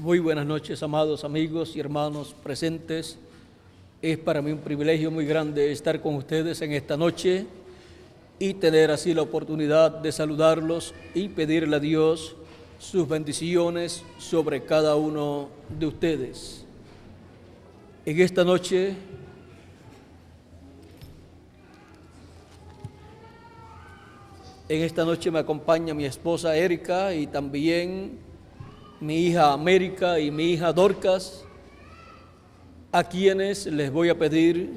Muy buenas noches, amados amigos y hermanos presentes. Es para mí un privilegio muy grande estar con ustedes en esta noche y tener así la oportunidad de saludarlos y pedirle a Dios sus bendiciones sobre cada uno de ustedes. En esta noche me acompaña mi esposa Erika y también mi hija América y mi hija Dorcas, a quienes les voy a pedir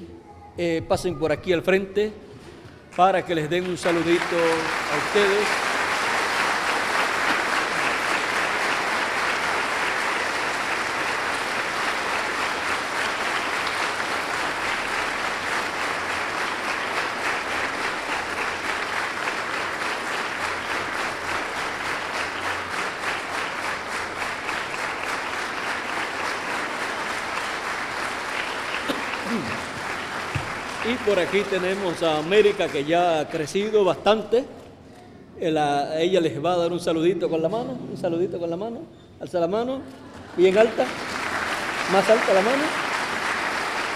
pasen por aquí al frente para que les den un saludito a ustedes. Y por aquí tenemos a América, que ya ha crecido bastante. Ella les va a dar un saludito con la mano, alza la mano, bien alta, más alta la mano,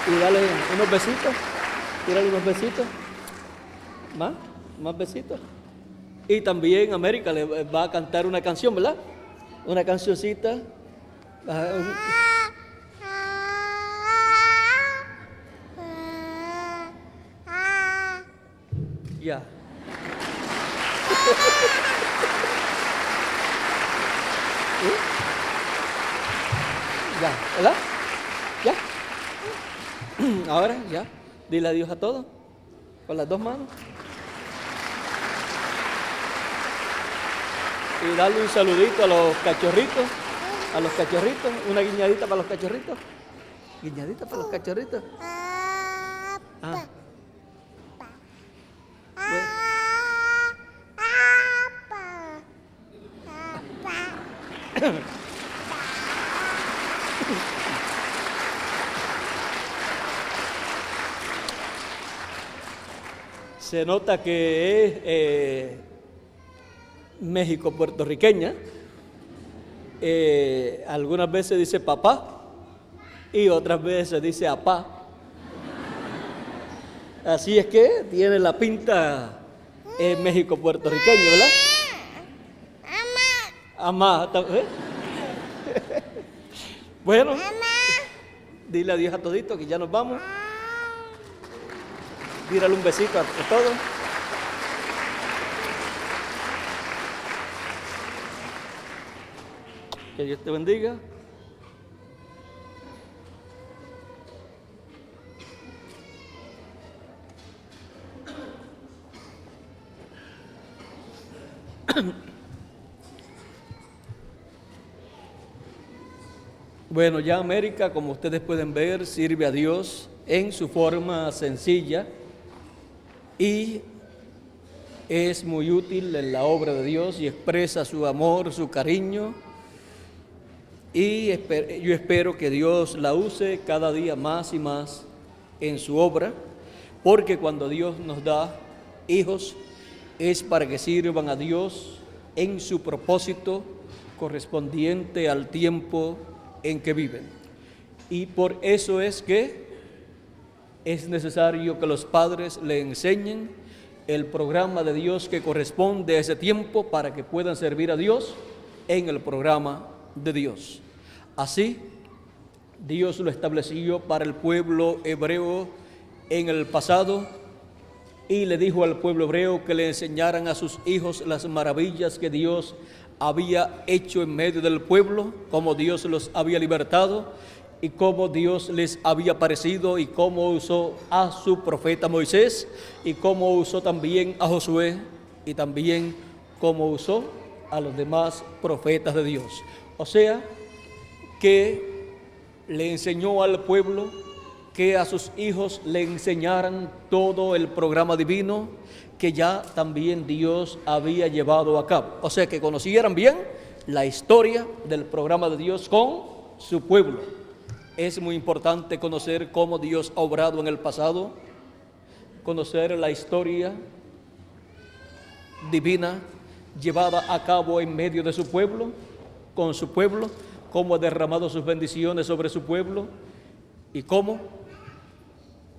y dale unos besitos, tírale unos besitos, más besitos. Y también América le va a cantar una canción, ¿verdad? Una cancioncita. Ya. Ya, ¿verdad? Ya. Ahora, ya. Dile adiós a todos. Con las dos manos. Y darle un saludito a los cachorritos. Una guiñadita para los cachorritos. Guiñadita para los cachorritos. Ah. Se nota que es México puertorriqueña. Algunas veces dice papá y otras veces dice apá. Así es que tiene la pinta México puertorriqueño, ¿verdad? Amá. ¿Eh? Bueno, dile adiós a toditos que ya nos vamos. Tírale un besito a todos. Que Dios te bendiga. Bueno, ya América, como ustedes pueden ver, sirve a Dios en su forma sencilla y es muy útil en la obra de Dios y expresa su amor, su cariño, y yo espero que Dios la use cada día más y más en su obra, porque cuando Dios nos da hijos es para que sirvan a Dios en su propósito correspondiente al tiempo en que viven. Y por eso es que es necesario que los padres le enseñen el programa de Dios que corresponde a ese tiempo para que puedan servir a Dios en el programa de Dios. Así, Dios lo estableció para el pueblo hebreo en el pasado y le dijo al pueblo hebreo que le enseñaran a sus hijos las maravillas que Dios había hecho en medio del pueblo, cómo Dios los había libertado y cómo Dios les había aparecido y cómo usó a su profeta Moisés y cómo usó también a Josué y también cómo usó a los demás profetas de Dios. O sea, que le enseñó al pueblo que a sus hijos le enseñaran todo el programa divino que ya también Dios había llevado a cabo. O sea, que conocieran bien la historia del programa de Dios con su pueblo. Es muy importante conocer cómo Dios ha obrado en el pasado, conocer la historia divina llevada a cabo en medio de su pueblo, con su pueblo, cómo ha derramado sus bendiciones sobre su pueblo y cómo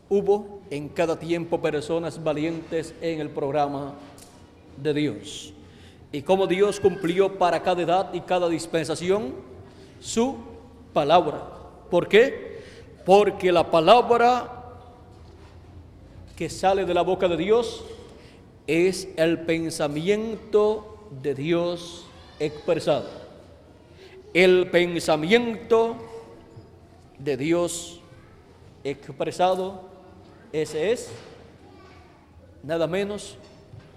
hubo en cada tiempo personas valientes en el programa de Dios y cómo Dios cumplió para cada edad y cada dispensación su palabra. ¿Por qué? Porque la palabra que sale de la boca de Dios es el pensamiento de Dios expresado. El pensamiento de Dios expresado, ese es nada menos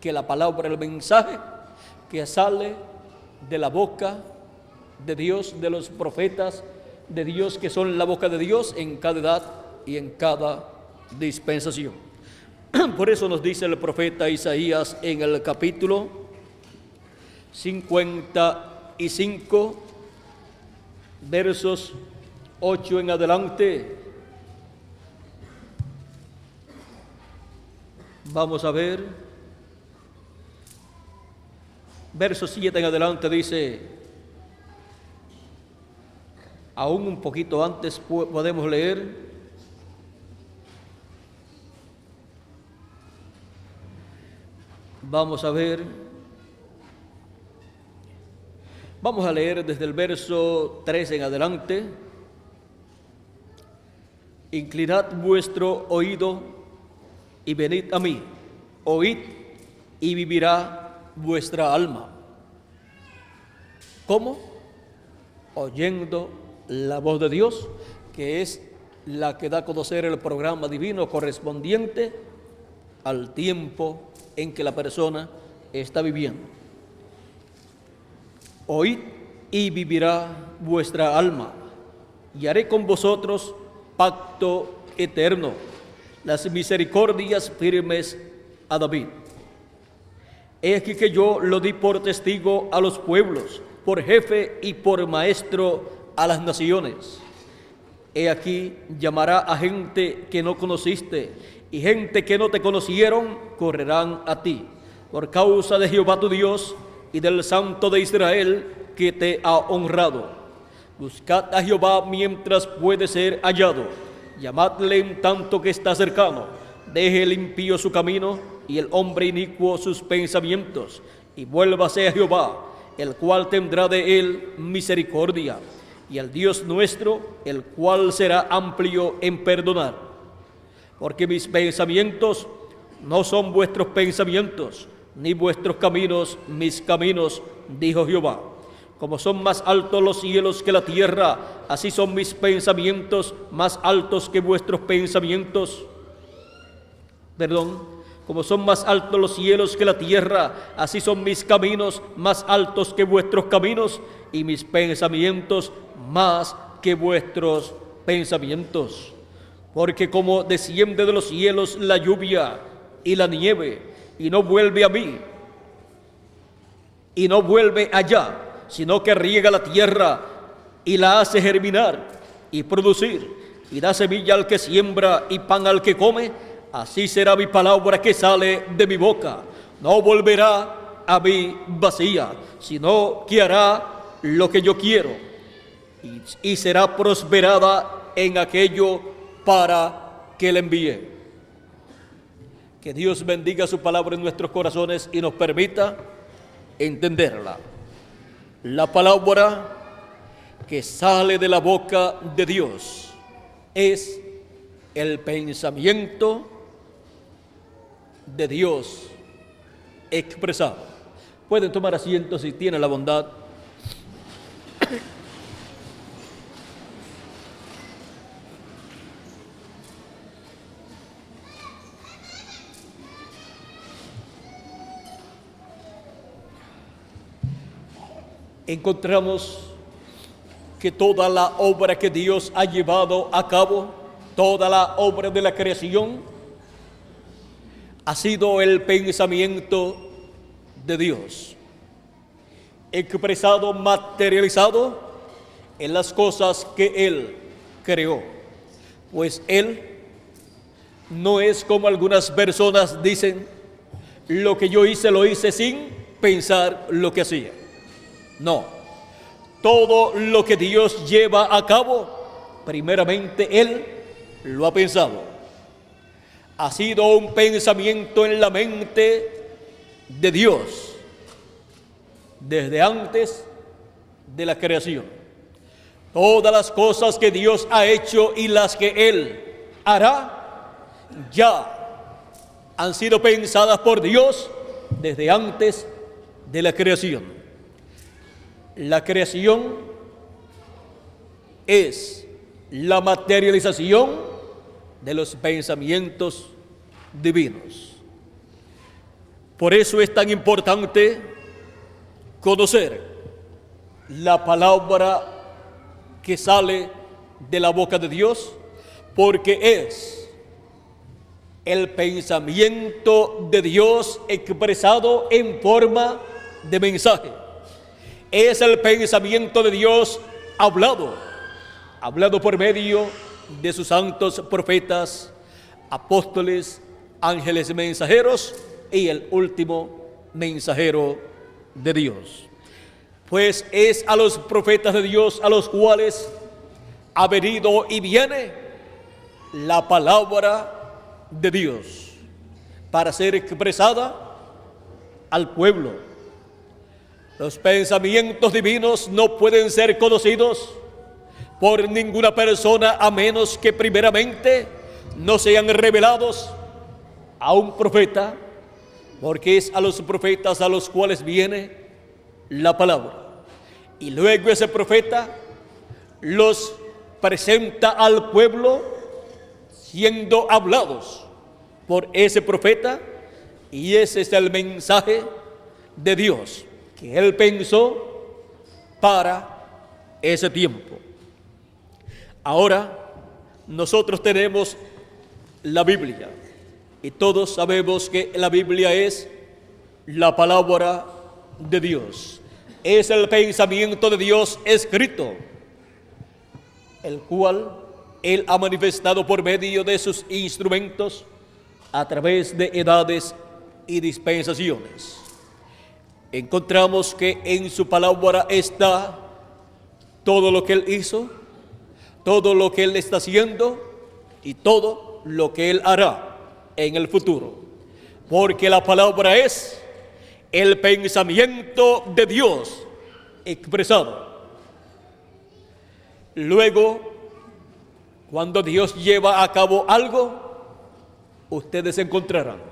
que la palabra, el mensaje que sale de la boca de Dios, de los profetas de Dios, que son la boca de Dios en cada edad y en cada dispensación. Por eso nos dice el profeta Isaías en el capítulo 55, versos 8 en adelante. Vamos a ver, verso 7 en adelante dice, aún un poquito antes podemos leer, vamos a ver, vamos a leer desde el verso 3 en adelante. Inclinad vuestro oído y venid a mí, oíd y vivirá vuestra alma. ¿Cómo? Oyendo la voz de Dios, que es la que da a conocer el programa divino correspondiente al tiempo en que la persona está viviendo. Oíd y vivirá vuestra alma, y haré con vosotros pacto eterno, las misericordias firmes a David. He aquí que yo lo di por testigo a los pueblos, por jefe y por maestro a las naciones. He aquí llamará a gente que no conociste, y gente que no te conocieron correrán a ti, por causa de Jehová tu Dios y del Santo de Israel que te ha honrado. Buscad a Jehová mientras puede ser hallado, llamadle en tanto que está cercano. Deje el impío su camino y el hombre inicuo sus pensamientos, y vuélvase a Jehová, el cual tendrá de él misericordia, y al Dios nuestro, el cual será amplio en perdonar. Porque mis pensamientos no son vuestros pensamientos, ni vuestros caminos mis caminos, dijo Jehová. Como son más altos los cielos que la tierra, así son mis pensamientos más altos que vuestros pensamientos. Como son más altos los cielos que la tierra, así son mis caminos más altos que vuestros caminos, y mis pensamientos más que vuestros pensamientos. Porque como desciende de los cielos la lluvia y la nieve, y no vuelve a mí, y no vuelve allá, sino que riega la tierra y la hace germinar y producir, y da semilla al que siembra y pan al que come, así será mi palabra que sale de mi boca. No volverá a mí vacía, sino que hará lo que yo quiero, y será prosperada en aquello para que le envíe. Que Dios bendiga su palabra en nuestros corazones y nos permita entenderla. La palabra que sale de la boca de Dios es el pensamiento de Dios expresado. Pueden tomar asiento si tienen la bondad. Encontramos que toda la obra que Dios ha llevado a cabo, toda la obra de la creación, ha sido el pensamiento de Dios, expresado, materializado en las cosas que Él creó. Pues Él no es como algunas personas dicen, lo que yo hice lo hice sin pensar lo que hacía. No, todo lo que Dios lleva a cabo, primeramente Él lo ha pensado. Ha sido un pensamiento en la mente de Dios desde antes de la creación. Todas las cosas que Dios ha hecho y las que Él hará ya han sido pensadas por Dios desde antes de la creación. La creación es la materialización de los pensamientos divinos. Por eso es tan importante conocer la palabra que sale de la boca de Dios, porque es el pensamiento de Dios expresado en forma de mensaje. Es el pensamiento de Dios hablado por medio de sus santos profetas, apóstoles, ángeles mensajeros y el último mensajero de Dios. Pues es a los profetas de Dios a los cuales ha venido y viene la palabra de Dios para ser expresada al pueblo. Los pensamientos divinos no pueden ser conocidos por ninguna persona a menos que primeramente no sean revelados a un profeta, porque es a los profetas a los cuales viene la palabra. Y luego ese profeta los presenta al pueblo siendo hablados por ese profeta, y ese es el mensaje de Dios que Él pensó para ese tiempo. Ahora nosotros tenemos la Biblia y todos sabemos que la Biblia es la palabra de Dios. Es el pensamiento de Dios escrito, el cual Él ha manifestado por medio de sus instrumentos a través de edades y dispensaciones. Encontramos que en su palabra está todo lo que Él hizo, todo lo que Él está haciendo y todo lo que Él hará en el futuro. Porque la palabra es el pensamiento de Dios expresado. Luego, cuando Dios lleva a cabo algo, ustedes encontrarán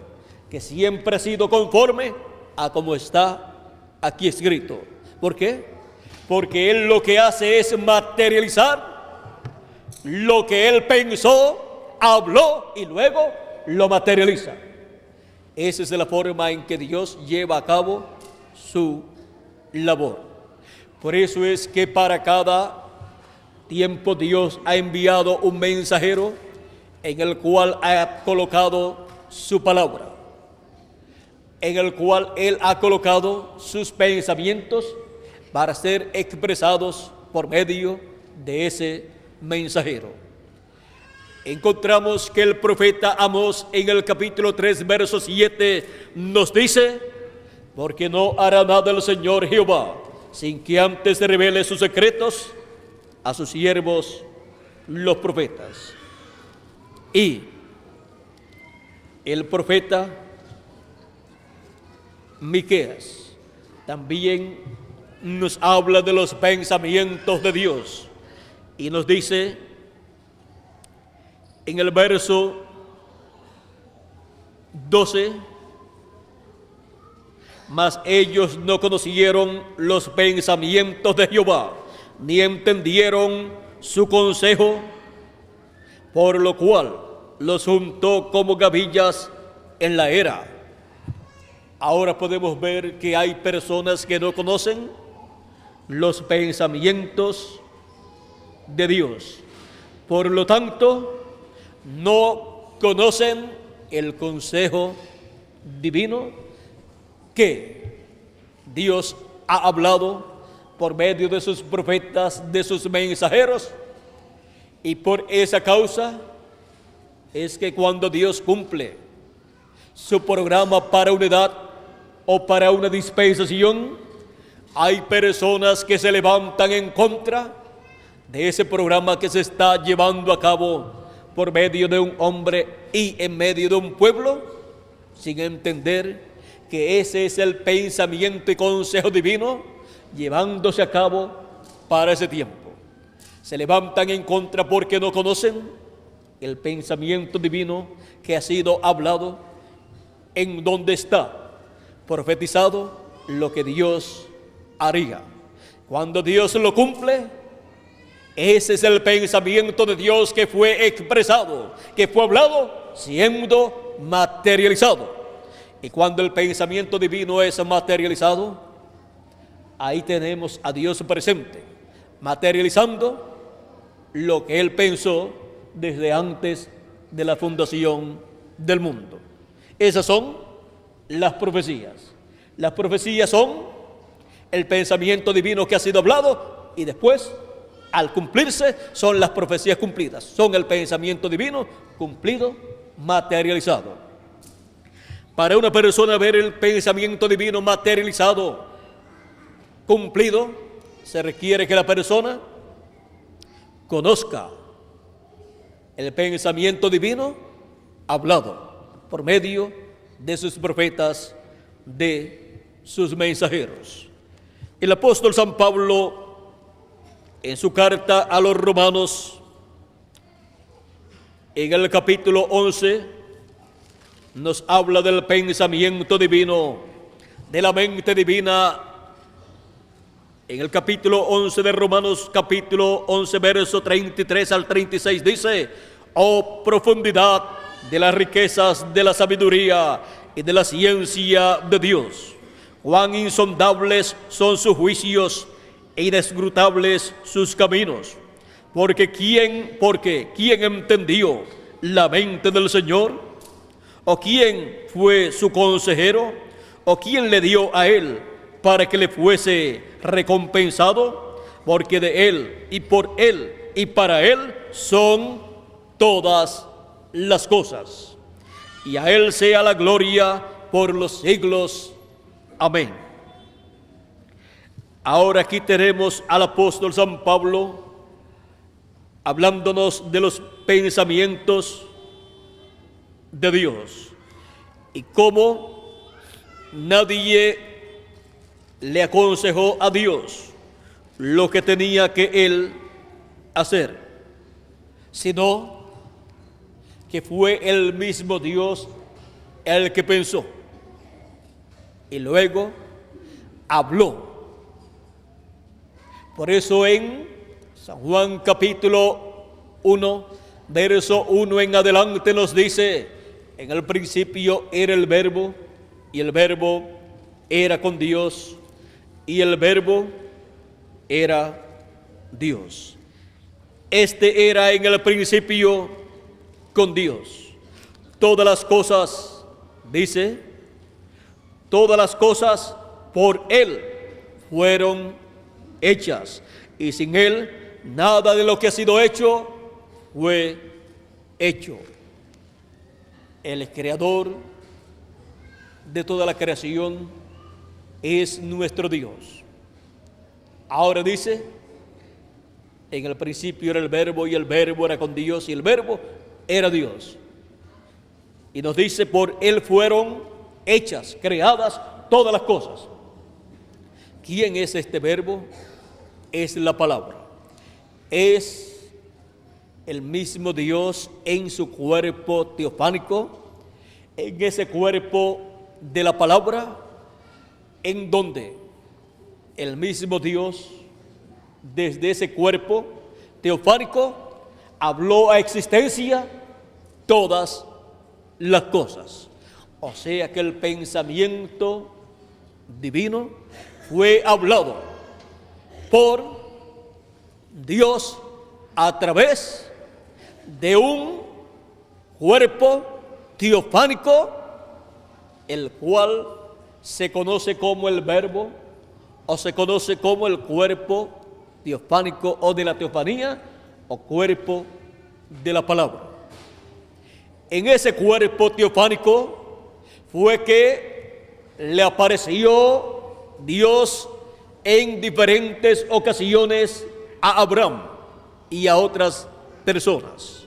que siempre ha sido conforme a como está aquí escrito. ¿Por qué? Porque Él lo que hace es materializar lo que Él pensó, habló y luego lo materializa. Esa es la forma en que Dios lleva a cabo su labor. Por eso es que para cada tiempo Dios ha enviado un mensajero en el cual ha colocado su palabra, en el cual Él ha colocado sus pensamientos para ser expresados por medio de ese mensajero. Encontramos que el profeta Amós en el capítulo 3, verso 7 nos dice: porque no hará nada el Señor Jehová sin que antes se revele sus secretos a sus siervos los profetas. Y el profeta Miqueas también nos habla de los pensamientos de Dios y nos dice en el verso 12: mas ellos no conocieron los pensamientos de Jehová, ni entendieron su consejo, por lo cual los juntó como gavillas en la era. Ahora podemos ver que hay personas que no conocen los pensamientos de Dios. Por lo tanto, no conocen el consejo divino que Dios ha hablado por medio de sus profetas, de sus mensajeros, y por esa causa es que cuando Dios cumple su programa para una edad o para una dispensación, hay personas que se levantan en contra de ese programa que se está llevando a cabo por medio de un hombre y en medio de un pueblo, sin entender que ese es el pensamiento y consejo divino llevándose a cabo para ese tiempo. Se levantan en contra porque no conocen el pensamiento divino que ha sido hablado, en donde está profetizado lo que Dios haría. Cuando Dios lo cumple, ese es el pensamiento de Dios que fue expresado, que fue hablado, siendo materializado. Y cuando el pensamiento divino es materializado, ahí tenemos a Dios presente, materializando lo que Él pensó desde antes de la fundación del mundo. Esas son las profecías. Las profecías son el pensamiento divino que ha sido hablado y después, al cumplirse, son las profecías cumplidas. Son el pensamiento divino cumplido, materializado. Para una persona ver el pensamiento divino materializado, cumplido, se requiere que la persona conozca el pensamiento divino hablado por medio de sus profetas, de sus mensajeros. El apóstol San Pablo, en su carta a los Romanos, en el capítulo 11, nos habla del pensamiento divino, de la mente divina. En el capítulo 11 de Romanos, capítulo 11, verso 33 al 36, dice: oh profundidad de las riquezas de la sabiduría y de la ciencia de Dios, cuán insondables son sus juicios e inescrutables sus caminos. Porque ¿quién entendió la mente del Señor? ¿O quién fue su consejero? ¿O quién le dio a él para que le fuese recompensado? Porque de él y por él y para él son todas las cosas. Y a él sea la gloria por los siglos. Amén. Ahora aquí tenemos al apóstol San Pablo hablándonos de los pensamientos de Dios y cómo nadie le aconsejó a Dios lo que tenía que él hacer, sino que fue el mismo Dios el que pensó y luego habló. Por eso en San Juan capítulo 1, verso 1 en adelante nos dice: en el principio era el Verbo, y el Verbo era con Dios, y el Verbo era Dios. Este era en el principio con Dios. Todas las cosas, dice, todas las cosas por Él fueron hechas, y sin Él nada de lo que ha sido hecho fue hecho. Él es creador de toda la creación, es nuestro Dios. Ahora dice: en el principio era el Verbo, y el Verbo era con Dios, y el Verbo era Dios. Y nos dice: por Él fueron hechas, creadas todas las cosas. ¿Quién es este Verbo? Es la palabra. Es el mismo Dios en su cuerpo teofánico, en ese cuerpo de la palabra, en donde el mismo Dios, desde ese cuerpo teofánico, habló a existencia todas las cosas. O sea que el pensamiento divino fue hablado por Dios a través de un cuerpo teofánico, el cual se conoce como el Verbo, o se conoce como el cuerpo teofánico o de la teofanía, o cuerpo de la palabra. En ese cuerpo teofánico fue que le apareció Dios en diferentes ocasiones a Abraham y a otras personas.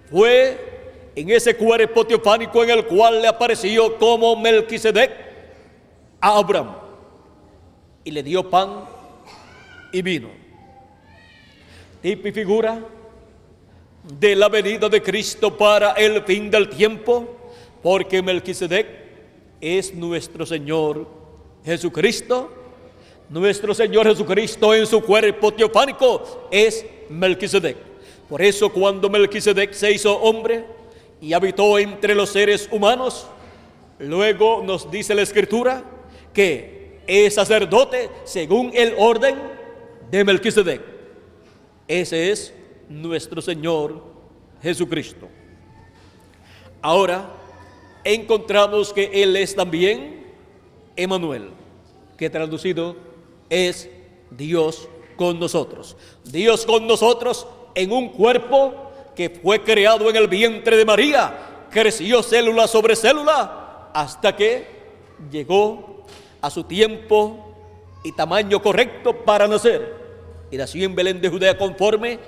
Fue en ese cuerpo teofánico en el cual le apareció como Melquisedec a Abraham y le dio pan y vino. Tipo y figura de la venida de Cristo para el fin del tiempo, porque Melquisedec es nuestro Señor Jesucristo. Nuestro Señor Jesucristo en su cuerpo teofánico es Melquisedec. Por eso cuando Melquisedec se hizo hombre y habitó entre los seres humanos, luego nos dice la Escritura que es sacerdote según el orden de Melquisedec. Ese es nuestro Señor Jesucristo. Ahora encontramos que Él es también Emmanuel, que traducido es Dios con nosotros. Dios con nosotros en un cuerpo que fue creado en el vientre de María, creció célula sobre célula hasta que llegó a su tiempo y tamaño correcto para nacer. Y nació en Belén de Judea conforme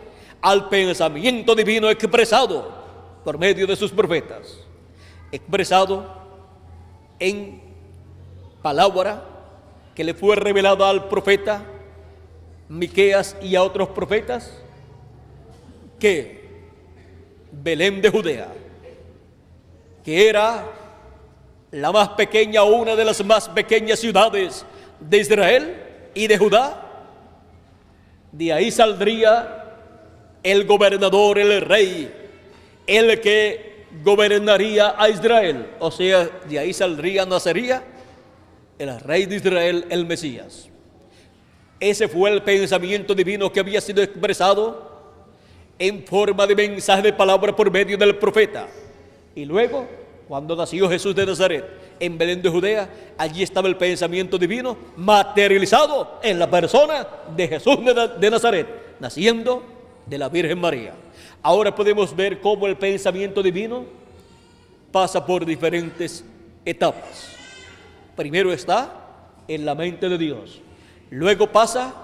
al pensamiento divino expresado por medio de sus profetas, expresado en palabra que le fue revelada al profeta Miqueas y a otros profetas, que Belén de Judea, que era la más pequeña o una de las más pequeñas ciudades de Israel y de Judá, de ahí saldría el gobernador, el rey, el que gobernaría a Israel. O sea, de ahí saldría, nacería el rey de Israel, el Mesías. Ese fue el pensamiento divino que había sido expresado en forma de mensaje de palabra por medio del profeta. Y luego, cuando nació Jesús de Nazaret en Belén de Judea, allí estaba el pensamiento divino materializado en la persona de Jesús de Nazaret, naciendo de la Virgen María. Ahora podemos ver cómo el pensamiento divino pasa por diferentes etapas. Primero está en la mente de Dios, luego pasa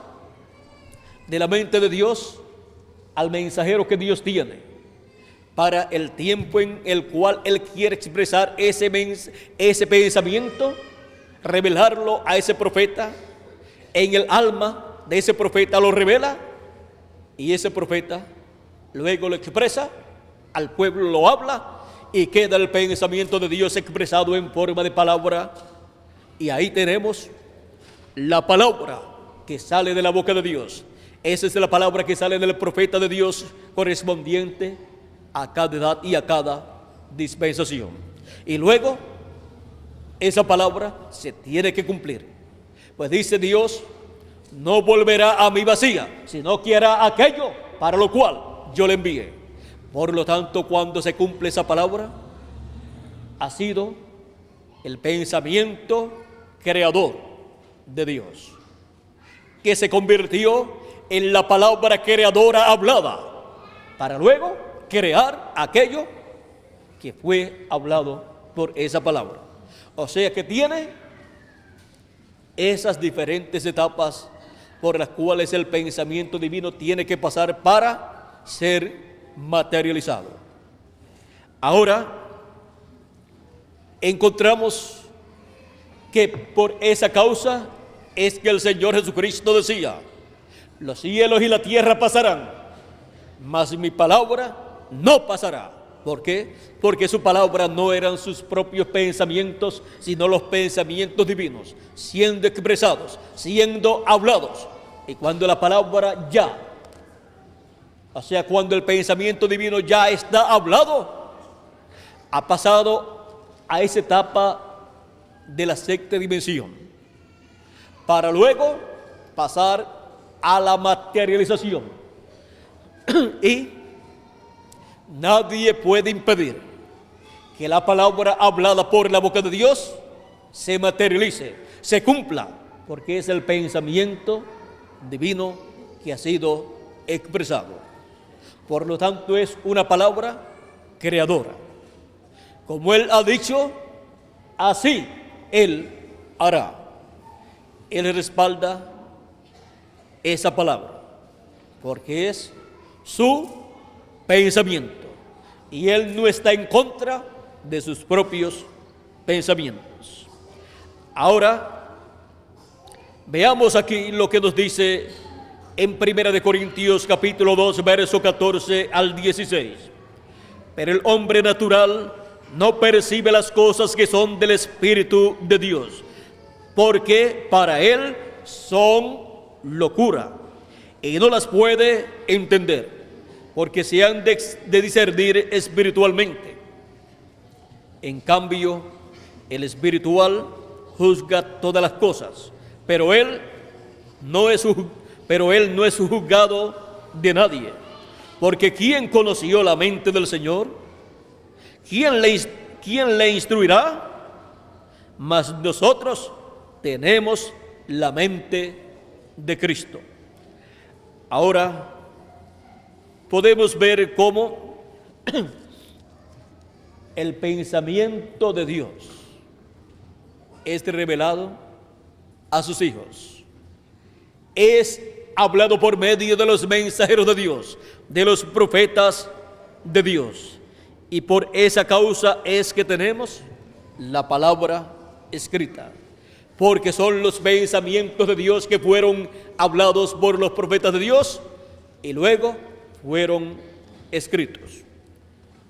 de la mente de Dios al mensajero que Dios tiene para el tiempo en el cual Él quiere expresar ese pensamiento, revelarlo a ese profeta. En el alma de ese profeta lo revela y ese profeta luego lo expresa, al pueblo lo habla y queda el pensamiento de Dios expresado en forma de palabra. Y ahí tenemos la palabra que sale de la boca de Dios. Esa es la palabra que sale del profeta de Dios correspondiente a cada edad y a cada dispensación. Y luego esa palabra se tiene que cumplir. Pues dice Dios, no volverá a mí vacía, sino que hará aquello para lo cual yo le envié. Por lo tanto, cuando se cumple esa palabra, ha sido el pensamiento creador de Dios, que se convirtió en la palabra creadora hablada, para luego crear aquello que fue hablado por esa palabra. O sea que tiene esas diferentes etapas por las cuales el pensamiento divino tiene que pasar para ser materializado. Ahora encontramos que por esa causa es que el Señor Jesucristo decía: los cielos y la tierra pasarán, mas mi palabra no pasará. ¿Por qué? Porque su palabra no eran sus propios pensamientos, sino los pensamientos divinos, siendo expresados, siendo hablados. Y cuando la palabra ya, o sea, cuando el pensamiento divino ya está hablado, ha pasado a esa etapa de la sexta dimensión, para luego pasar a la materialización. Y nadie puede impedir que la palabra hablada por la boca de Dios se materialice, se cumpla, porque es el pensamiento divino que ha sido expresado. Por lo tanto, es una palabra creadora. Como Él ha dicho, así Él hará. Él respalda esa palabra, porque es su pensamiento. Y Él no está en contra de sus propios pensamientos. Ahora, veamos aquí lo que nos dice en 1 Corintios capítulo 2, verso 14 al 16. Pero el hombre natural no percibe las cosas que son del Espíritu de Dios, porque para él son locura, y no las puede entender, porque se han de discernir espiritualmente. En cambio, el espiritual juzga todas las cosas, pero él no es juzgado de nadie. Porque ¿quién conoció la mente del Señor? ¿Quién le instruirá? Mas nosotros tenemos la mente de Cristo. Ahora podemos ver cómo el pensamiento de Dios es revelado a sus hijos. Es hablado por medio de los mensajeros de Dios, de los profetas de Dios. Y por esa causa es que tenemos la palabra escrita, porque son los pensamientos de Dios que fueron hablados por los profetas de Dios y luego fueron escritos.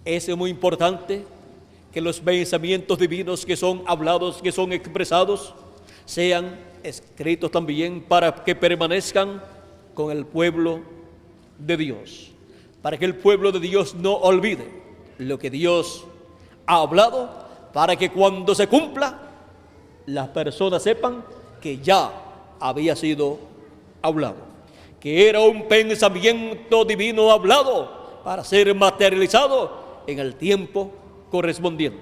Es muy importante que los pensamientos divinos que son hablados, que son expresados, sean escritos también para que permanezcan con el pueblo de Dios, para que el pueblo de Dios no olvide lo que Dios ha hablado, para que cuando se cumpla, las personas sepan que ya había sido hablado, que era un pensamiento divino hablado para ser materializado en el tiempo correspondiente.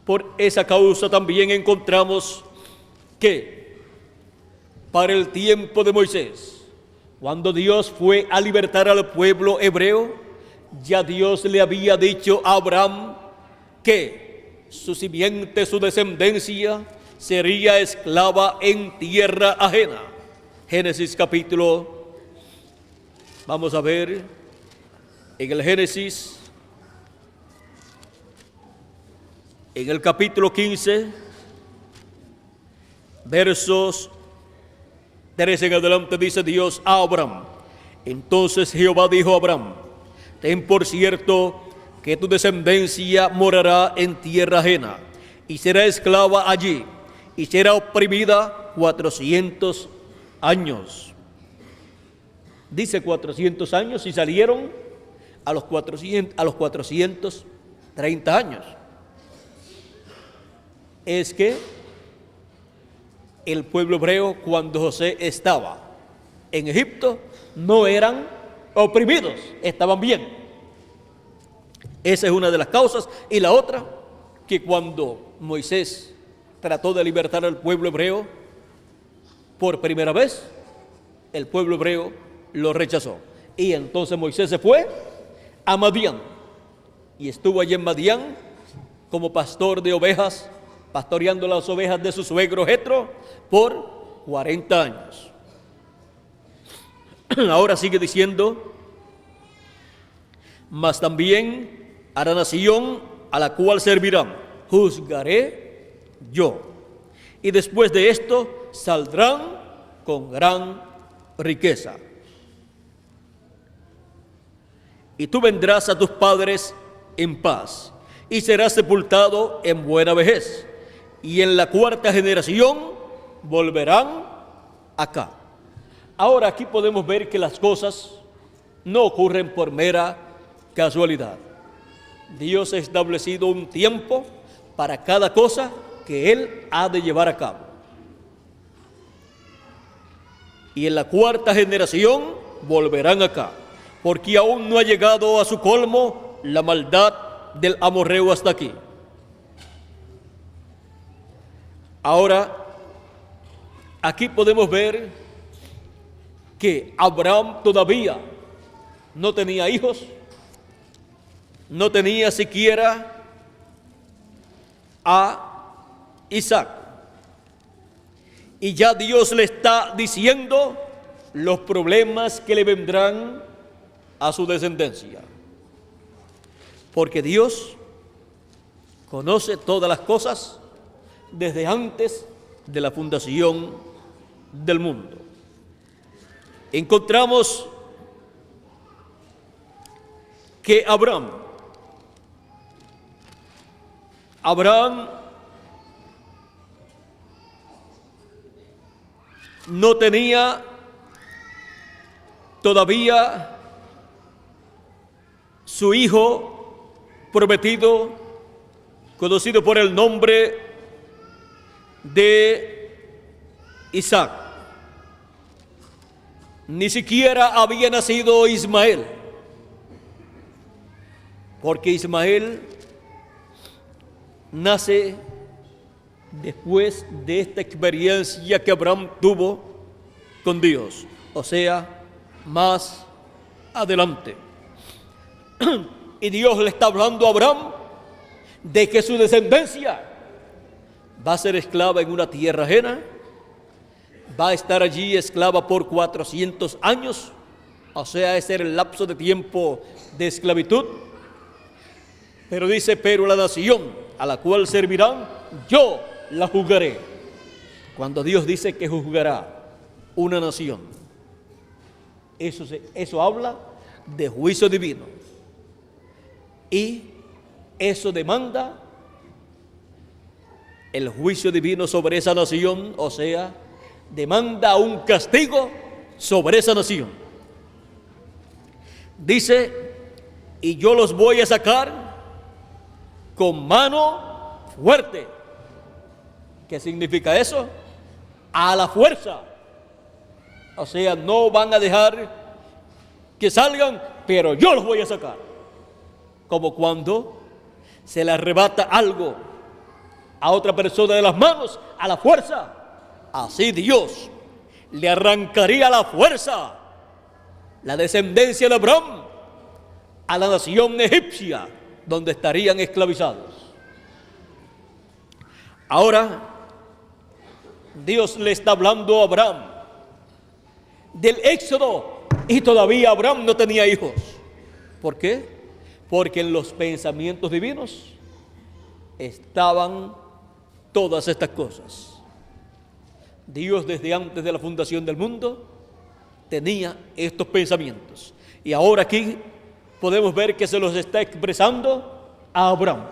Por esa causa también encontramos que para el tiempo de Moisés, cuando Dios fue a libertar al pueblo hebreo, ya Dios le había dicho a Abraham que su simiente, su descendencia, sería esclava en tierra ajena. Génesis capítulo, vamos a ver, en el Génesis, en el capítulo 15, versos 13 en adelante, dice Dios a Abraham: entonces Jehová dijo a Abraham: ten por cierto que tu descendencia morará en tierra ajena, y será esclava allí, y será oprimida 400 años. Dice 400 años, y salieron a los 430 años. Es que el pueblo hebreo, cuando José estaba en Egipto, no eran oprimidos, estaban bien. Esa es una de las causas. Y la otra, que cuando Moisés trató de libertar al pueblo hebreo por primera vez, el pueblo hebreo lo rechazó. Y entonces Moisés se fue a Madián y estuvo allí en Madián como pastor de ovejas, pastoreando las ovejas de su suegro Jetro por 40 años. Ahora sigue diciendo: mas también a la nación a la cual servirán, juzgaré yo. Y después de esto saldrán con gran riqueza. Y tú vendrás a tus padres en paz, y serás sepultado en buena vejez. Y en la cuarta generación volverán acá. Ahora aquí podemos ver que las cosas no ocurren por mera casualidad. Dios ha establecido un tiempo para cada cosa que Él ha de llevar a cabo. Y en la cuarta generación volverán acá, porque aún no ha llegado a su colmo la maldad del amorreo hasta aquí. Ahora, aquí podemos ver que Abraham todavía no tenía hijos, no tenía siquiera a Isaac. Y ya Dios le está diciendo los problemas que le vendrán a su descendencia. Porque Dios conoce todas las cosas desde antes de la fundación del mundo. Encontramos que Abraham no tenía todavía su hijo prometido, conocido por el nombre de Isaac. Ni siquiera había nacido Ismael, porque Ismael nace después de esta experiencia que Abraham tuvo con Dios, o sea, más adelante. Y Dios le está hablando a Abraham de que su descendencia va a ser esclava en una tierra ajena, va a estar allí esclava por 400 años, o sea, ese era el lapso de tiempo de esclavitud. Pero dice, pero la nación a la cual servirán, yo la juzgaré. Cuando Dios dice que juzgará una nación, eso habla de juicio divino. Y eso demanda el juicio divino sobre esa nación, o sea, demanda un castigo sobre esa nación. Dice, y yo los voy a sacar con mano fuerte. ¿Qué significa eso? A la fuerza. O sea, no van a dejar que salgan, pero yo los voy a sacar. Como cuando se le arrebata algo a otra persona de las manos, a la fuerza. Así Dios le arrancaría a la fuerza la descendencia de Abraham a la nación egipcia, donde estarían esclavizados. Ahora, Dios le está hablando a Abraham del éxodo, y todavía Abraham no tenía hijos. ¿Por qué? Porque en los pensamientos divinos estaban todas estas cosas. Dios, desde antes de la fundación del mundo, tenía estos pensamientos. Y ahora aquí podemos ver que se los está expresando a Abraham.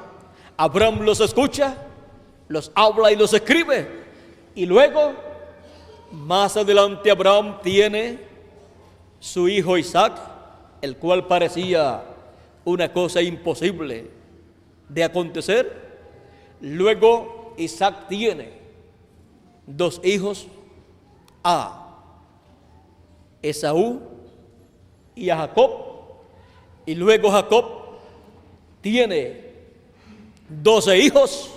Abraham los escucha, los habla y los escribe. Y luego, más adelante, Abraham tiene su hijo Isaac, el cual parecía una cosa imposible de acontecer. Luego, Isaac tiene dos hijos, a Esaú y a Jacob. Y luego Jacob tiene 12 hijos,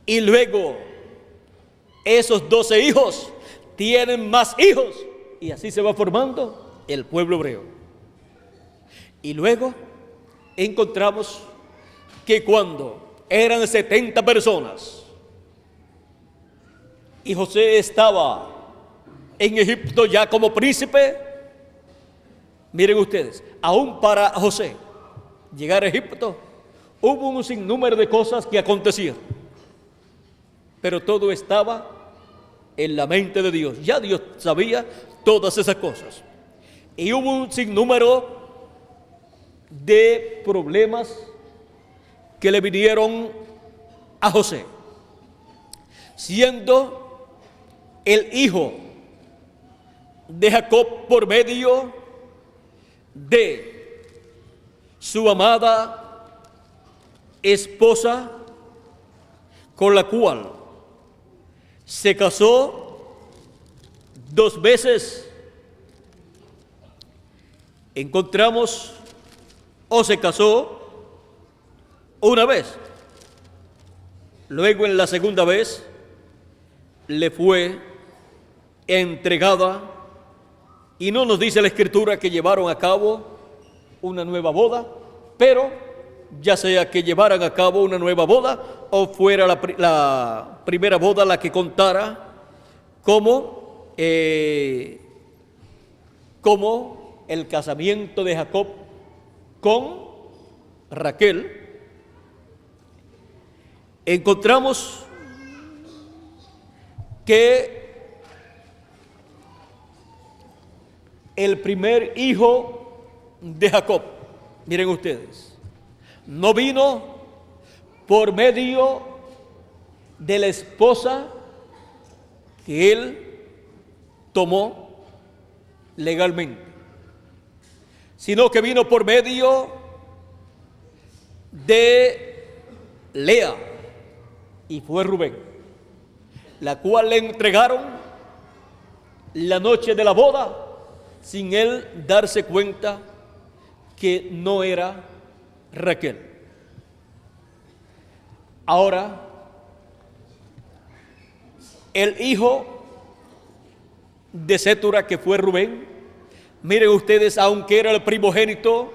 y luego esos 12 hijos tienen más hijos, y así se va formando el pueblo hebreo. Y luego encontramos que cuando eran 70 personas y José estaba en Egipto ya como príncipe, miren ustedes, aún para José llegar a Egipto hubo un sinnúmero de cosas que acontecían, pero todo estaba en la mente de Dios. Ya Dios sabía todas esas cosas. Y hubo un sinnúmero de problemas que le vinieron a José, siendo el hijo de Jacob por medio de su amada esposa, con la cual se casó 2 veces. Encontramos, o se casó una vez, luego en la segunda vez le fue entregada, y no nos dice la Escritura que llevaron a cabo una nueva boda, pero ya sea que llevaran a cabo una nueva boda o fuera la primera boda la que contara como el casamiento de Jacob con Raquel, encontramos que el primer hijo de Jacob, miren ustedes, no vino por medio de la esposa que él tomó legalmente, sino que vino por medio de Lea, y fue Rubén, la cual le entregaron la noche de la boda sin él darse cuenta que no era Raquel. Ahora, el hijo de Cetura, que fue Rubén, miren ustedes, aunque era el primogénito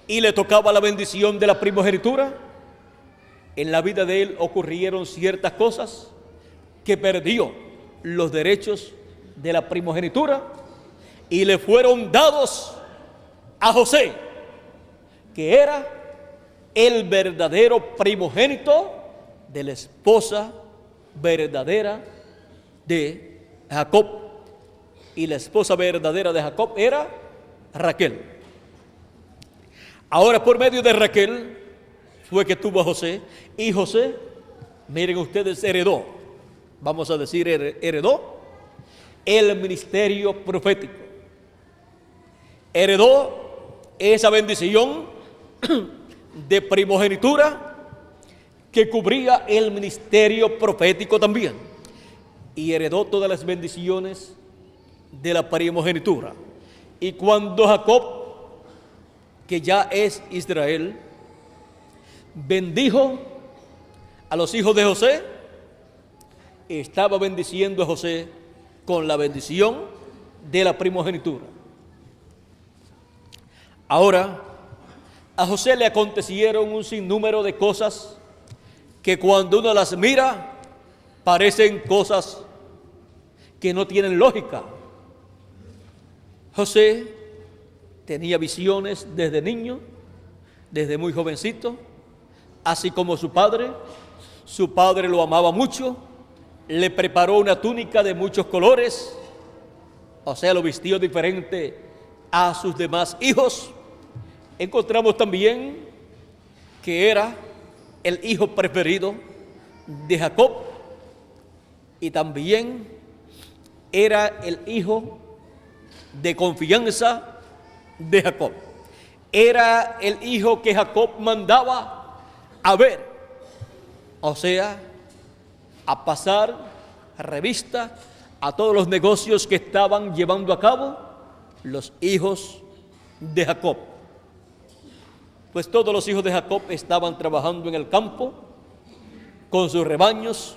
y le tocaba la bendición de la primogenitura, en la vida de él ocurrieron ciertas cosas que perdió los derechos de la primogenitura y le fueron dados a José, que era el verdadero primogénito de la esposa verdadera de Jacob, y la esposa verdadera de Jacob era Raquel. Ahora, por medio de Raquel fue que tuvo a José, y José, miren ustedes, heredó, vamos a decir, heredó el ministerio profético, heredó esa bendición de primogenitura que cubría el ministerio profético también, y heredó todas las bendiciones de la primogenitura. Y cuando Jacob, que ya es Israel, bendijo a los hijos de José, estaba bendiciendo a José con la bendición de la primogenitura. Ahora, a José le acontecieron un sinnúmero de cosas que cuando uno las mira parecen cosas que no tienen lógica. José tenía visiones desde niño, desde muy jovencito, así como su padre. Su padre lo amaba mucho, le preparó una túnica de muchos colores, o sea, lo vistió diferente a sus demás hijos. Encontramos también que era el hijo preferido de Jacob y también era el hijo de confianza de Jacob. Era el hijo que Jacob mandaba a ver, o sea, a pasar revista a todos los negocios que estaban llevando a cabo los hijos de Jacob. Pues todos los hijos de Jacob estaban trabajando en el campo con sus rebaños,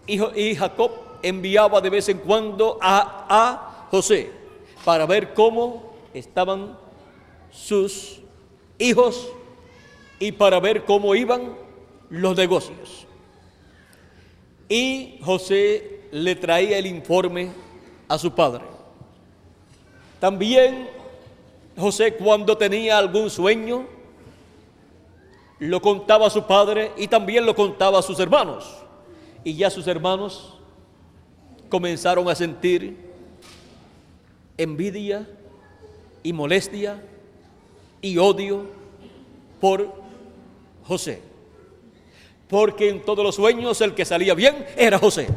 y Jacob enviaba de vez en cuando a José para ver cómo estaban sus hijos y para ver cómo iban los negocios. Y José le traía el informe a su padre. También José, cuando tenía algún sueño, lo contaba a su padre y también lo contaba a sus hermanos. Y ya sus hermanos comenzaron a sentir envidia y molestia y odio por José, porque en todos los sueños el que salía bien era José.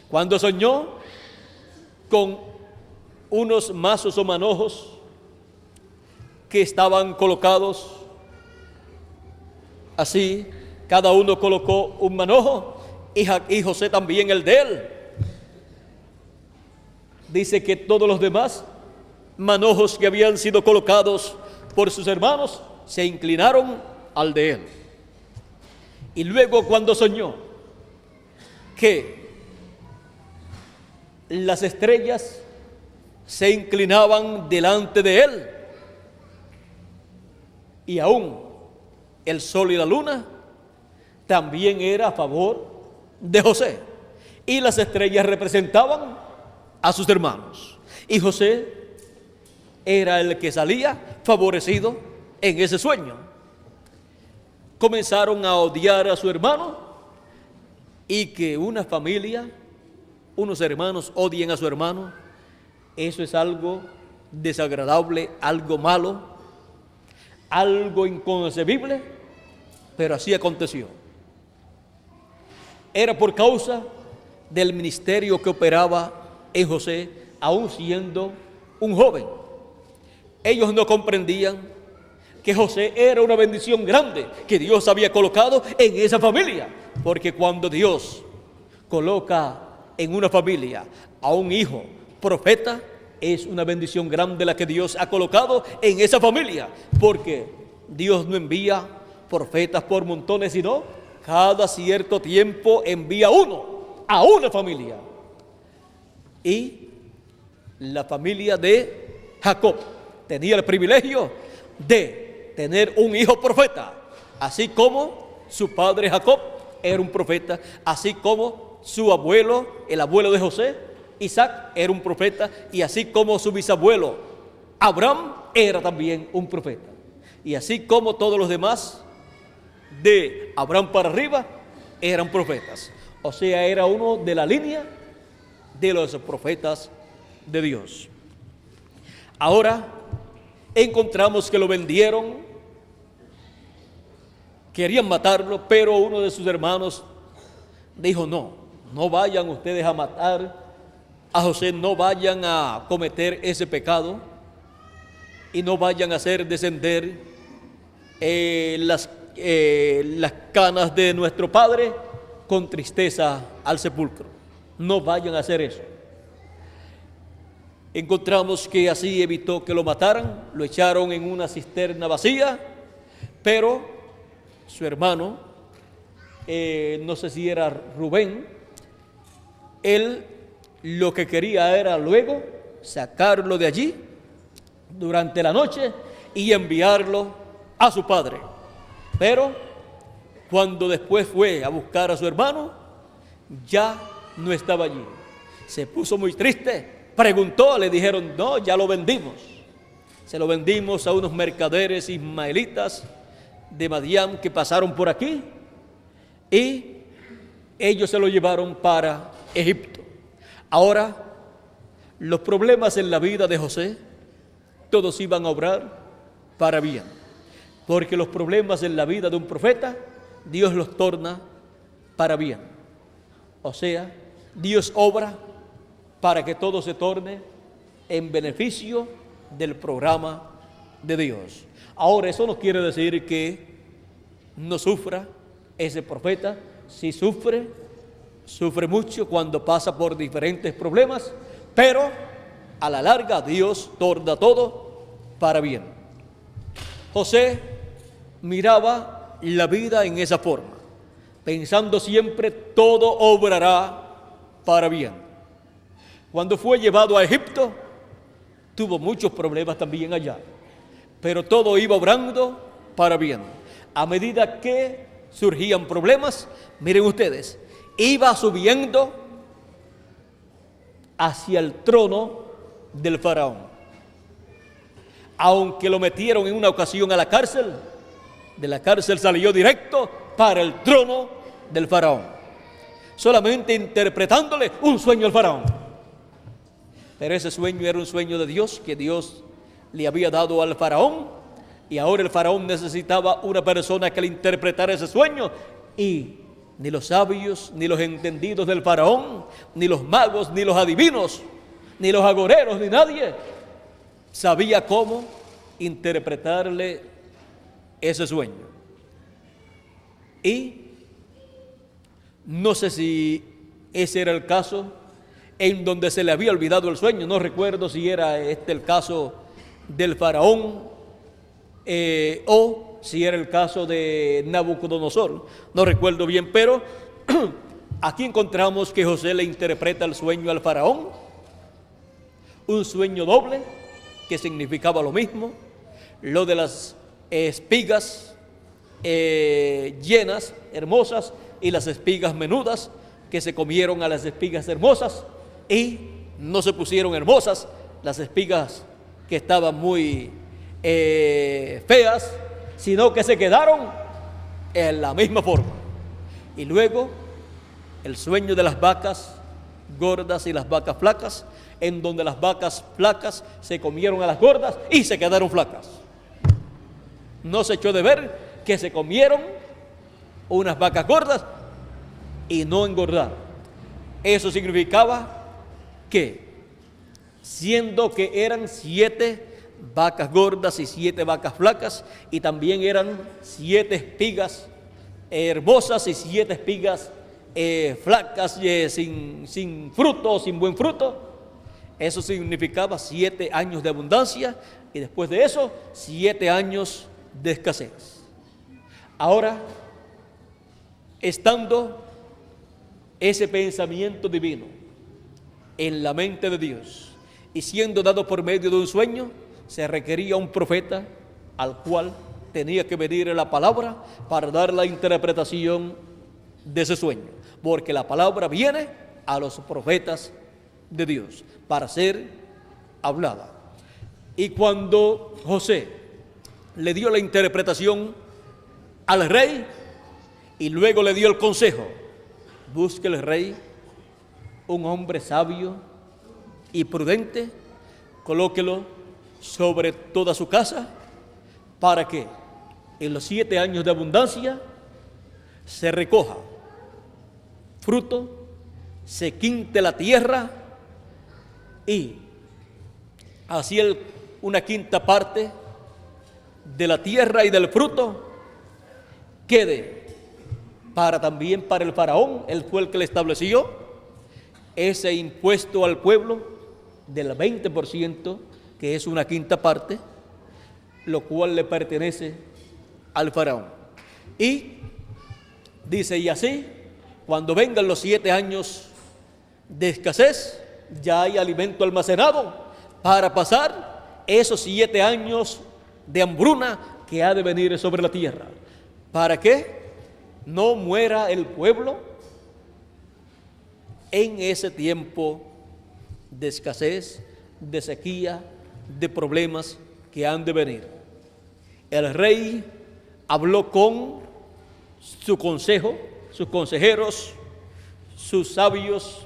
Cuando soñó con unos mazos o manojos que estaban colocados así, cada uno colocó un manojo y José también el de él. Dice que todos los demás manojos que habían sido colocados por sus hermanos se inclinaron al de él. Y luego, cuando soñó que las estrellas se inclinaban delante de él y aún el sol y la luna también era a favor de José. y las estrellas representaban a sus hermanos. Y José era el que salía favorecido en ese sueño. Comenzaron a odiar a su hermano, y que una familia, unos hermanos odien a su hermano, eso es algo desagradable, algo malo, algo inconcebible, pero así aconteció. Era por causa del ministerio que operaba en José, aún siendo un joven. Ellos no comprendían que José era una bendición grande que Dios había colocado en esa familia, porque cuando Dios coloca en una familia a un hijo profeta, es una bendición grande la que Dios ha colocado en esa familia, porque Dios no envía profetas por montones, sino cada cierto tiempo envía uno a una familia. Y la familia de Jacob tenía el privilegio de tener un hijo profeta, así como su padre Jacob era un profeta, así como su abuelo, el abuelo de José, Isaac, era un profeta, y así como su bisabuelo Abraham era también un profeta, y así como todos los demás de Abraham para arriba eran profetas. O sea, era uno de la línea de los profetas de Dios. Ahora encontramos que lo vendieron, querían matarlo, pero uno de sus hermanos dijo: no vayan ustedes a matar a José, no vayan a cometer ese pecado y no vayan a hacer descender las canas de nuestro padre con tristeza al sepulcro. No vayan a hacer eso. Encontramos que así evitó que lo mataran, lo echaron en una cisterna vacía, pero su hermano, no sé si era Rubén, él lo que quería era luego sacarlo de allí durante la noche y enviarlo a su padre. Pero cuando después fue a buscar a su hermano, ya no estaba allí. Se puso muy triste, preguntó, le dijeron: no, ya lo vendimos. Se lo vendimos a unos mercaderes ismaelitas de Madián que pasaron por aquí, y ellos se lo llevaron para Egipto. Ahora, los problemas en la vida de José, todos iban a obrar para bien, porque los problemas en la vida de un profeta, Dios los torna para bien. O sea, Dios obra para que todo se torne en beneficio del programa de Dios. Ahora, eso no quiere decir que no sufra ese profeta. Sí sufre mucho cuando pasa por diferentes problemas, pero a la larga Dios torna todo para bien. José miraba la vida en esa forma, pensando siempre: todo obrará para bien. Cuando fue llevado a Egipto, tuvo muchos problemas también allá, pero todo iba obrando para bien. A medida que surgían problemas, miren ustedes, iba subiendo hacia el trono del faraón. Aunque lo metieron en una ocasión a la cárcel, de la cárcel salió directo para el trono del faraón, solamente interpretándole un sueño al faraón. Pero ese sueño era un sueño de Dios, que Dios le había dado al faraón, y ahora el faraón necesitaba una persona que le interpretara ese sueño, y ni los sabios, ni los entendidos del faraón, ni los magos, ni los adivinos, ni los agoreros, ni nadie sabía cómo interpretarle ese sueño. Y no sé si ese era el caso en donde se le había olvidado el sueño. No recuerdo si era el caso del faraón o si era el caso de Nabucodonosor. No recuerdo bien, pero aquí encontramos que José le interpreta el sueño al faraón, un sueño doble que significaba lo mismo, lo de las espigas llenas, hermosas, y las espigas menudas, que se comieron a las espigas hermosas y no se pusieron hermosas las espigas que estaban muy feas, sino que se quedaron en la misma forma. Y luego el sueño de las vacas gordas y las vacas flacas, en donde las vacas flacas se comieron a las gordas y se quedaron flacas. No se echó de ver que se comieron unas vacas gordas y no engordaron. Eso significaba que, siendo que eran 7 vacas gordas y 7 vacas flacas, y también eran 7 espigas hermosas y 7 espigas flacas sin fruto, sin buen fruto, eso significaba 7 años de abundancia y después de eso 7 años de escasez. Ahora, estando ese pensamiento divino en la mente de Dios y siendo dado por medio de un sueño, se requería un profeta al cual tenía que venir la palabra para dar la interpretación de ese sueño, porque la palabra viene a los profetas de Dios para ser hablada. Y cuando José le dio la interpretación al rey y luego le dio el consejo: busque el rey un hombre sabio y prudente, colóquelo sobre toda su casa, para que en los 7 años de abundancia se recoja fruto, se quinte la tierra y así una quinta parte de la tierra y del fruto quede también para el faraón. Él fue el que le estableció ese impuesto al pueblo del 20%, que es una quinta parte, lo cual le pertenece al faraón. Y dice: y así, cuando vengan los 7 años de escasez, ya hay alimento almacenado para pasar esos 7 años de hambruna que ha de venir sobre la tierra, para que no muera el pueblo en ese tiempo de escasez, de sequía, de problemas que han de venir. El rey habló con su consejo, sus consejeros, sus sabios,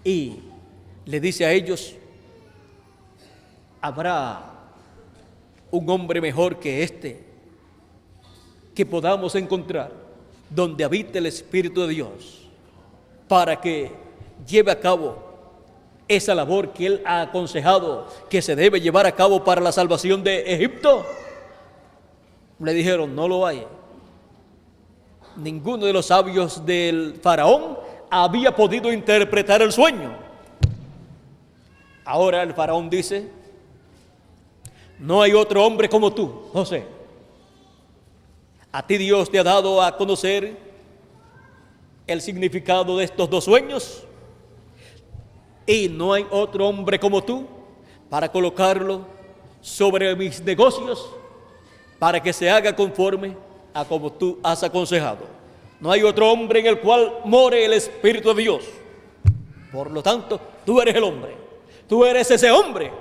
y le dice a ellos: ¿habrá un hombre mejor que este que podamos encontrar, donde habite el Espíritu de Dios, para que lleve a cabo esa labor que él ha aconsejado que se debe llevar a cabo para la salvación de Egipto? Le dijeron: no lo hay. Ninguno de los sabios del faraón había podido interpretar el sueño. Ahora el faraón dice: no hay otro hombre como tú, José. A ti Dios te ha dado a conocer el significado de estos 2 sueños, y no hay otro hombre como tú para colocarlo sobre mis negocios, para que se haga conforme a como tú has aconsejado. No hay otro hombre en el cual more el Espíritu de Dios. Por lo tanto, tú eres el hombre. Tú eres ese hombre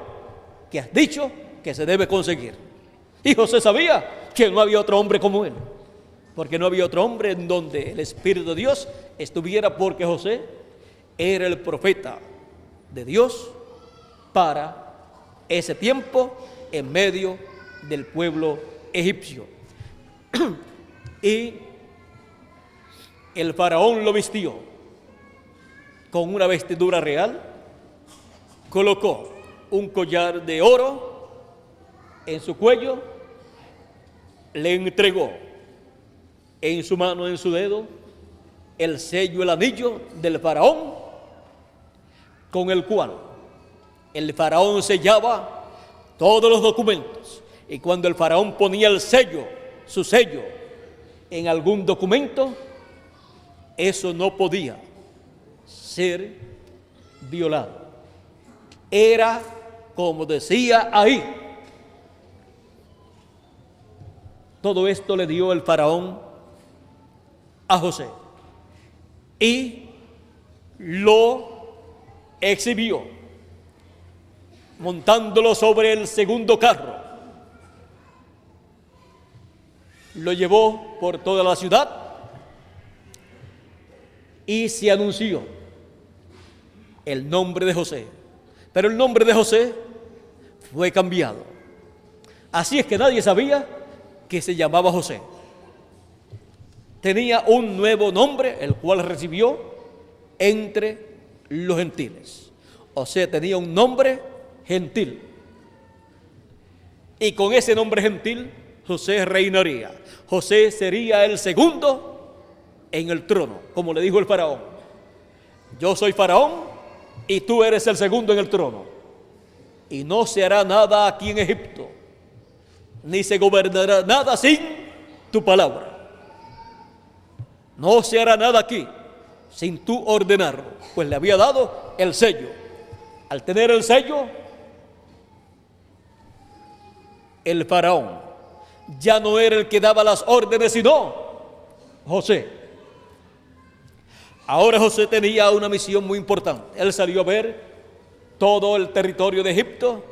que has dicho que se debe conseguir. Y José sabía que no había otro hombre como él, porque no había otro hombre en donde el Espíritu de Dios estuviera, porque José era el profeta de Dios para ese tiempo en medio del pueblo egipcio. Y el faraón lo vistió con una vestidura real, colocó un collar de oro en su cuello, le entregó en su mano, en su dedo, el sello, el anillo del faraón, con el cual el faraón sellaba todos los documentos. Y cuando el faraón ponía el sello, su sello, en algún documento, eso no podía ser violado. Era como decía ahí. Todo esto le dio el faraón a José. y lo exhibió, montándolo sobre el segundo carro. Lo llevó por toda la ciudad y se anunció el nombre de José. Pero el nombre de José fue cambiado. Así es que nadie sabía que se llamaba José. Tenía un nuevo nombre, el cual recibió entre los gentiles. O sea, tenía un nombre gentil. Y con ese nombre gentil, José reinaría. José sería el segundo en el trono, como le dijo el faraón. Yo soy faraón y tú eres el segundo en el trono. Y no se hará nada aquí en Egipto, ni se gobernará nada sin tu palabra. No se hará nada aquí sin tú ordenarlo, pues le había dado el sello. Al tener el sello, el faraón ya no era el que daba las órdenes, sino José. Ahora José tenía una misión muy importante. Él salió a ver todo el territorio de Egipto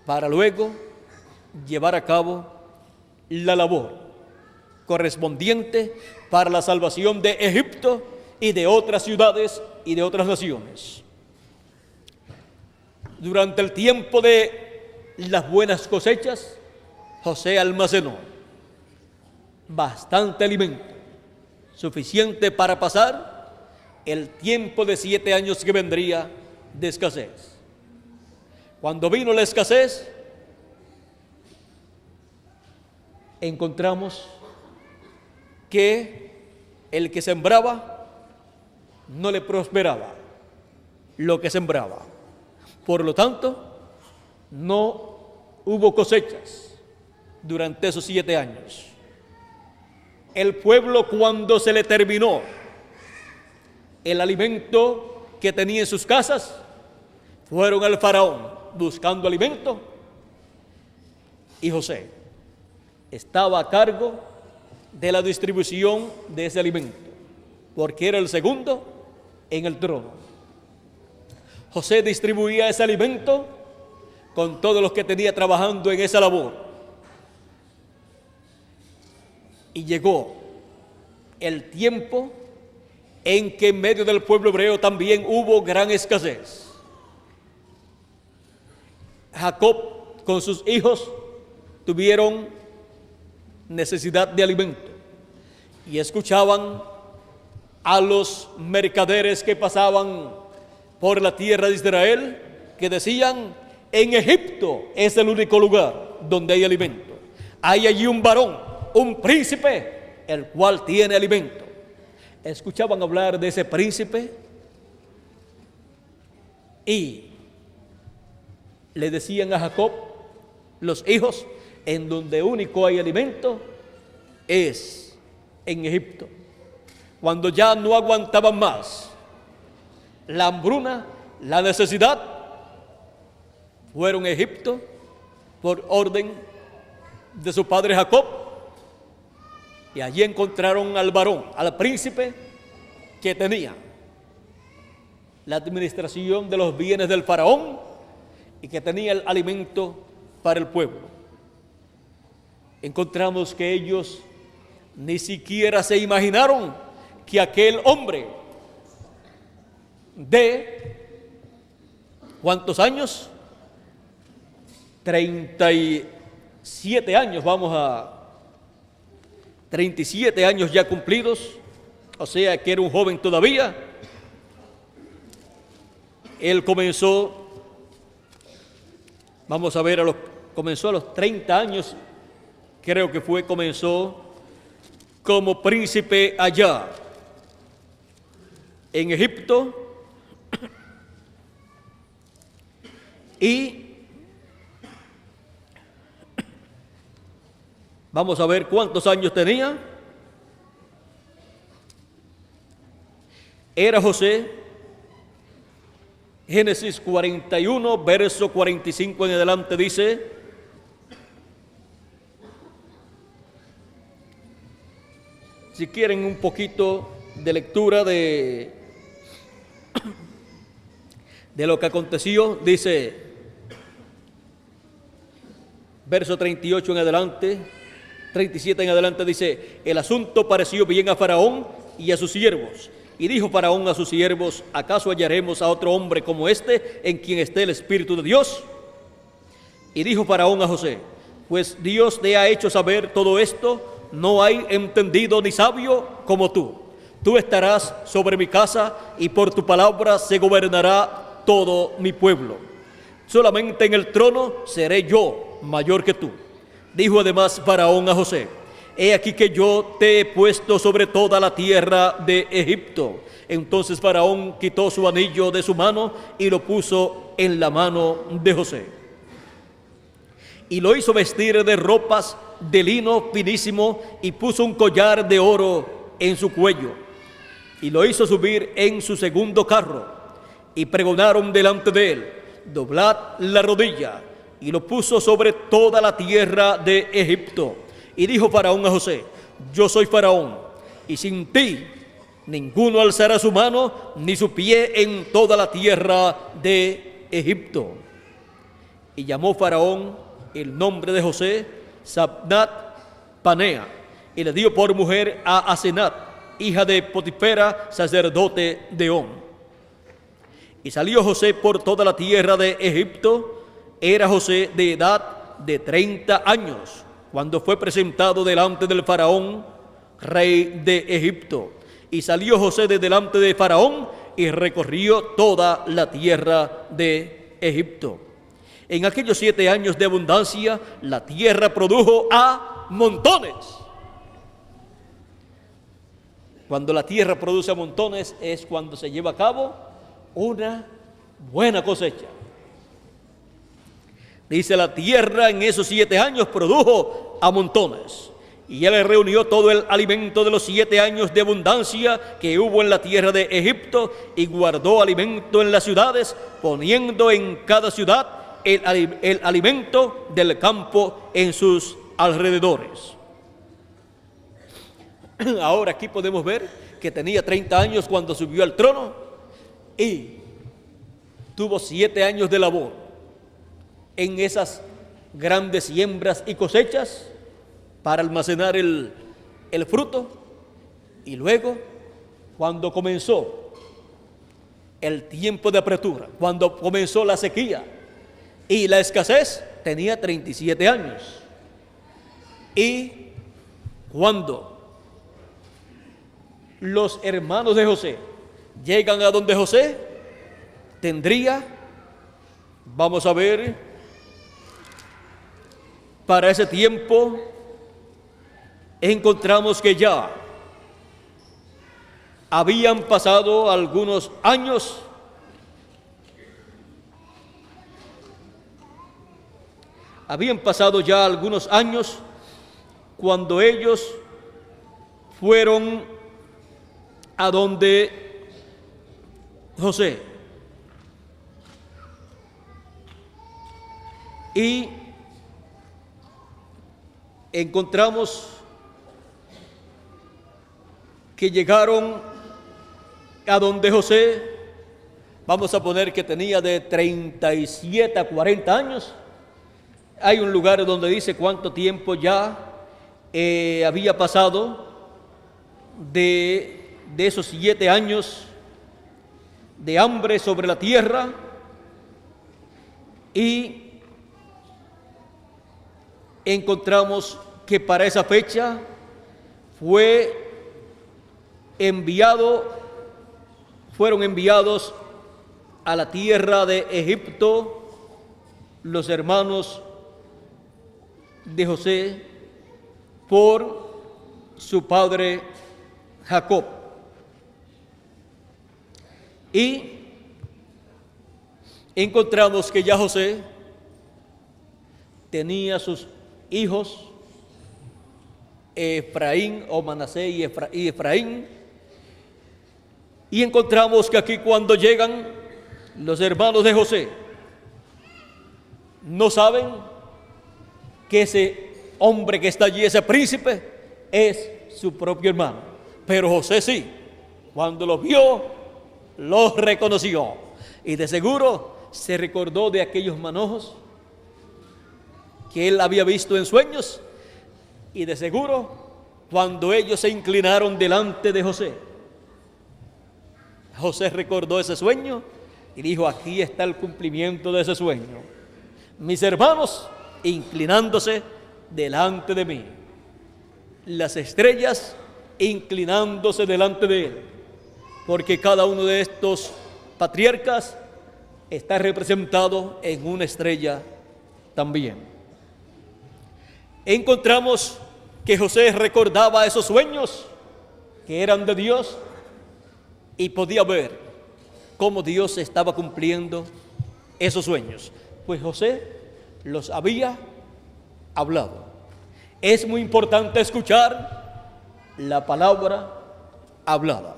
para luego llevar a cabo la labor correspondiente para la salvación de Egipto y de otras ciudades y de otras naciones. Durante el tiempo de las buenas cosechas, José almacenó bastante alimento, suficiente para pasar el tiempo de 7 años que vendría de escasez. Cuando vino la escasez, encontramos que el que sembraba no le prosperaba lo que sembraba. Por lo tanto, no hubo cosechas durante esos 7 años. El pueblo, cuando se le terminó el alimento que tenía en sus casas, fueron al faraón buscando alimento, y José estaba a cargo de la distribución de ese alimento, porque era el segundo en el trono. José distribuía ese alimento con todos los que tenía trabajando en esa labor. Y llegó el tiempo en que en medio del pueblo hebreo también hubo gran escasez. Jacob con sus hijos tuvieron necesidad de alimento y escuchaban a los mercaderes que pasaban por la tierra de Israel, que decían: en Egipto es el único lugar donde hay alimento. Hay allí un varón, un príncipe, el cual tiene alimento. Escuchaban hablar de ese príncipe y le decían a Jacob, los hijos: en donde único hay alimento es en Egipto. Cuando ya no aguantaban más la hambruna, la necesidad, fueron a Egipto por orden de su padre Jacob, y allí encontraron al varón, al príncipe que tenía la administración de los bienes del faraón y que tenía el alimento para el pueblo. Encontramos que ellos ni siquiera se imaginaron que aquel hombre de ¿cuántos años? 37 años, 37 años ya cumplidos, o sea que era un joven todavía. Él comenzó, vamos a ver, comenzó a los 30 años, creo que comenzó como príncipe allá en Egipto, y vamos a ver cuántos años tenía. Era José, Génesis 41, verso 45 en adelante, dice: si quieren un poquito de lectura de lo que aconteció, dice, verso 38 en adelante, 37 en adelante, dice: el asunto pareció bien a Faraón y a sus siervos. Y dijo Faraón a sus siervos: ¿acaso hallaremos a otro hombre como este en quien esté el Espíritu de Dios? Y dijo Faraón a José: pues Dios te ha hecho saber todo esto, no hay entendido ni sabio como tú. Tú estarás sobre mi casa y por tu palabra se gobernará todo mi pueblo. Solamente en el trono seré yo mayor que tú. Dijo además Faraón a José: he aquí que yo te he puesto sobre toda la tierra de Egipto. Entonces Faraón quitó su anillo de su mano y lo puso en la mano de José. Y lo hizo vestir de ropas de lino finísimo y puso un collar de oro en su cuello. Y lo hizo subir en su segundo carro. Y pregonaron delante de él: doblad la rodilla. Y lo puso sobre toda la tierra de Egipto. Y dijo Faraón a José: yo soy Faraón, y sin ti ninguno alzará su mano ni su pie en toda la tierra de Egipto. Y llamó Faraón el nombre de José Sabnat Panea, y le dio por mujer a Asenat, hija de Potifera, sacerdote de On. Y salió José por toda la tierra de Egipto. Era José de edad de 30 años cuando fue presentado delante del Faraón, rey de Egipto. Y salió José de delante de Faraón y recorrió toda la tierra de Egipto. En aquellos 7 años de abundancia, la tierra produjo a montones. Cuando la tierra produce a montones es cuando se lleva a cabo una buena cosecha. Dice: la tierra en esos 7 años produjo a montones. Y él reunió todo el alimento de los 7 años de abundancia que hubo en la tierra de Egipto, y guardó alimento en las ciudades, poniendo en cada ciudad el alimento del campo en sus alrededores. Ahora aquí podemos ver que tenía 30 años cuando subió al trono y tuvo 7 años de labor en esas grandes siembras y cosechas para almacenar el fruto. Y luego, cuando comenzó el tiempo de apretura, cuando comenzó la sequía y la escasez, tenía 37 años. Y cuando los hermanos de José llegan a donde José, tendría, vamos a ver, para ese tiempo encontramos que ya habían pasado algunos años. Habían pasado ya algunos años cuando ellos fueron a donde José. Y encontramos que llegaron a donde José, vamos a poner que tenía de 37 a 40 años. Hay un lugar donde dice cuánto tiempo ya había pasado de esos 7 años de hambre sobre la tierra. Y encontramos que para esa fecha fueron enviados a la tierra de Egipto los hermanos de José por su padre Jacob. Y encontramos que ya José tenía sus hijos Efraín o Manasés y Efraín. Y encontramos que aquí, cuando llegan los hermanos de José, no saben que ese hombre que está allí, ese príncipe, es su propio hermano. Pero José sí, Cuando los vio, los reconoció. Y de seguro se recordó de aquellos manojos que él había visto en sueños. Y de seguro, cuando ellos se inclinaron delante de José, José recordó ese sueño y dijo: aquí está el cumplimiento de ese sueño. Mis hermanos inclinándose delante de mí, las estrellas inclinándose delante de él, porque cada uno de estos patriarcas está representado en una estrella también. Encontramos que José recordaba esos sueños que eran de Dios y podía ver cómo Dios estaba cumpliendo esos sueños, pues José los había hablado. Es muy importante escuchar la palabra hablada,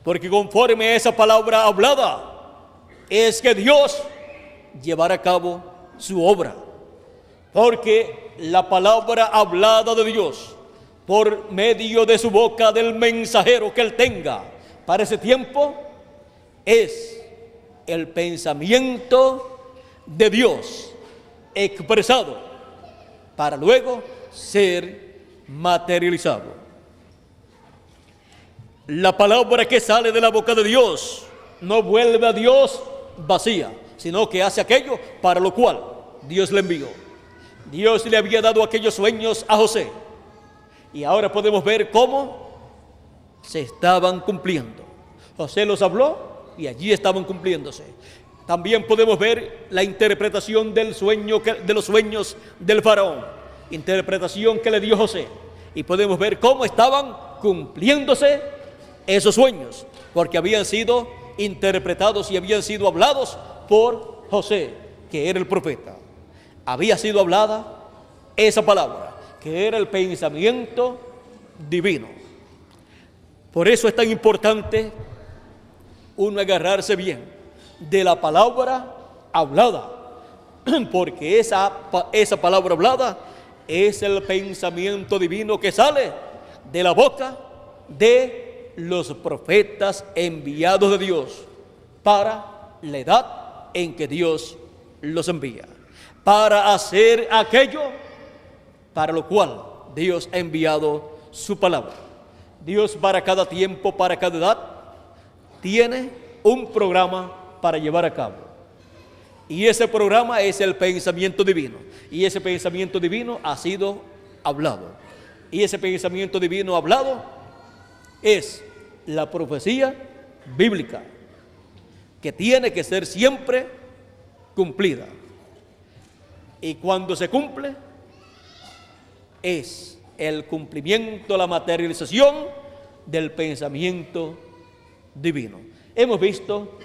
porque conforme a esa palabra hablada es que Dios llevará a cabo su obra, porque la palabra hablada de Dios por medio de su boca, del mensajero que él tenga para ese tiempo, es el pensamiento de Dios expresado para luego ser materializado. La palabra que sale de la boca de Dios no vuelve a Dios vacía, sino que hace aquello para lo cual Dios le envió. Dios le había dado aquellos sueños a José y ahora podemos ver cómo se estaban cumpliendo. José los habló y allí estaban cumpliéndose. También podemos ver la interpretación del sueño, de los sueños del faraón, interpretación que le dio José, y podemos ver cómo estaban cumpliéndose esos sueños, porque habían sido interpretados y habían sido hablados por José, que era el profeta. Había sido hablada esa palabra, que era el pensamiento divino. Por eso es tan importante uno agarrarse bien de la palabra hablada, porque esa palabra hablada es el pensamiento divino que sale de la boca de los profetas enviados de Dios para la edad en que Dios los envía, para hacer aquello para lo cual Dios ha enviado su palabra. Dios para cada tiempo, para cada edad, tiene un programa para llevar a cabo. Y ese programa es el pensamiento divino. Y ese pensamiento divino ha sido hablado. Y ese pensamiento divino hablado es la profecía bíblica, que tiene que ser siempre cumplida. Y cuando se cumple, es el cumplimiento, la materialización del pensamiento divino. Hemos visto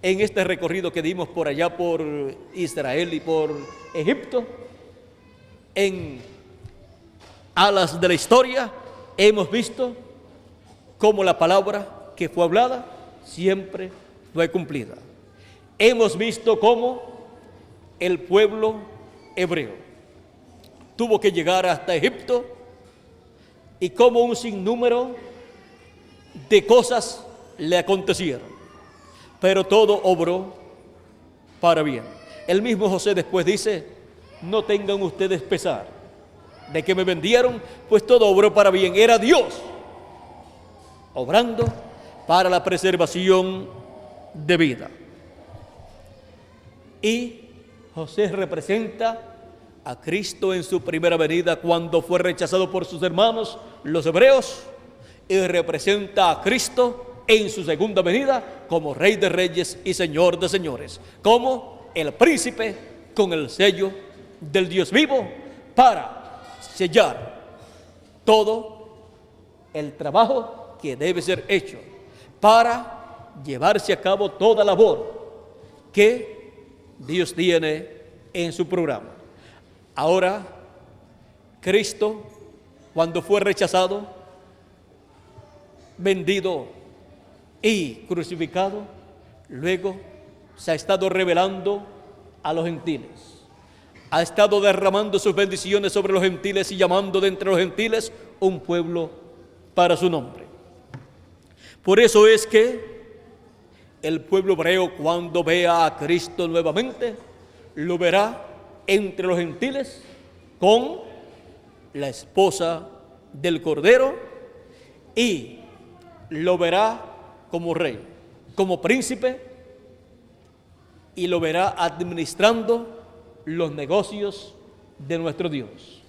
en este recorrido que dimos por allá por Israel y por Egipto, en alas de la historia, hemos visto cómo la palabra que fue hablada siempre fue cumplida. Hemos visto cómo el pueblo hebreo tuvo que llegar hasta Egipto y cómo un sinnúmero de cosas le acontecieron, pero todo obró para bien. El mismo José después dice: no tengan ustedes pesar de que me vendieron, pues todo obró para bien. Era Dios obrando para la preservación de vida. Y José representa a Cristo en su primera venida, cuando fue rechazado por sus hermanos, los hebreos, y representa a Cristo en su segunda venida como Rey de Reyes y Señor de Señores, como el príncipe con el sello del Dios vivo, para sellar todo el trabajo que debe ser hecho, para llevarse a cabo toda labor que Dios tiene en su programa. Ahora, Cristo, cuando fue rechazado, vendido y crucificado, luego se ha estado revelando a los gentiles. Ha estado derramando sus bendiciones sobre los gentiles y llamando de entre los gentiles un pueblo para su nombre. Por eso es que el pueblo hebreo, cuando vea a Cristo nuevamente, lo verá entre los gentiles con la esposa del Cordero, y lo verá como rey, como príncipe, y lo verá administrando los negocios de nuestro Dios.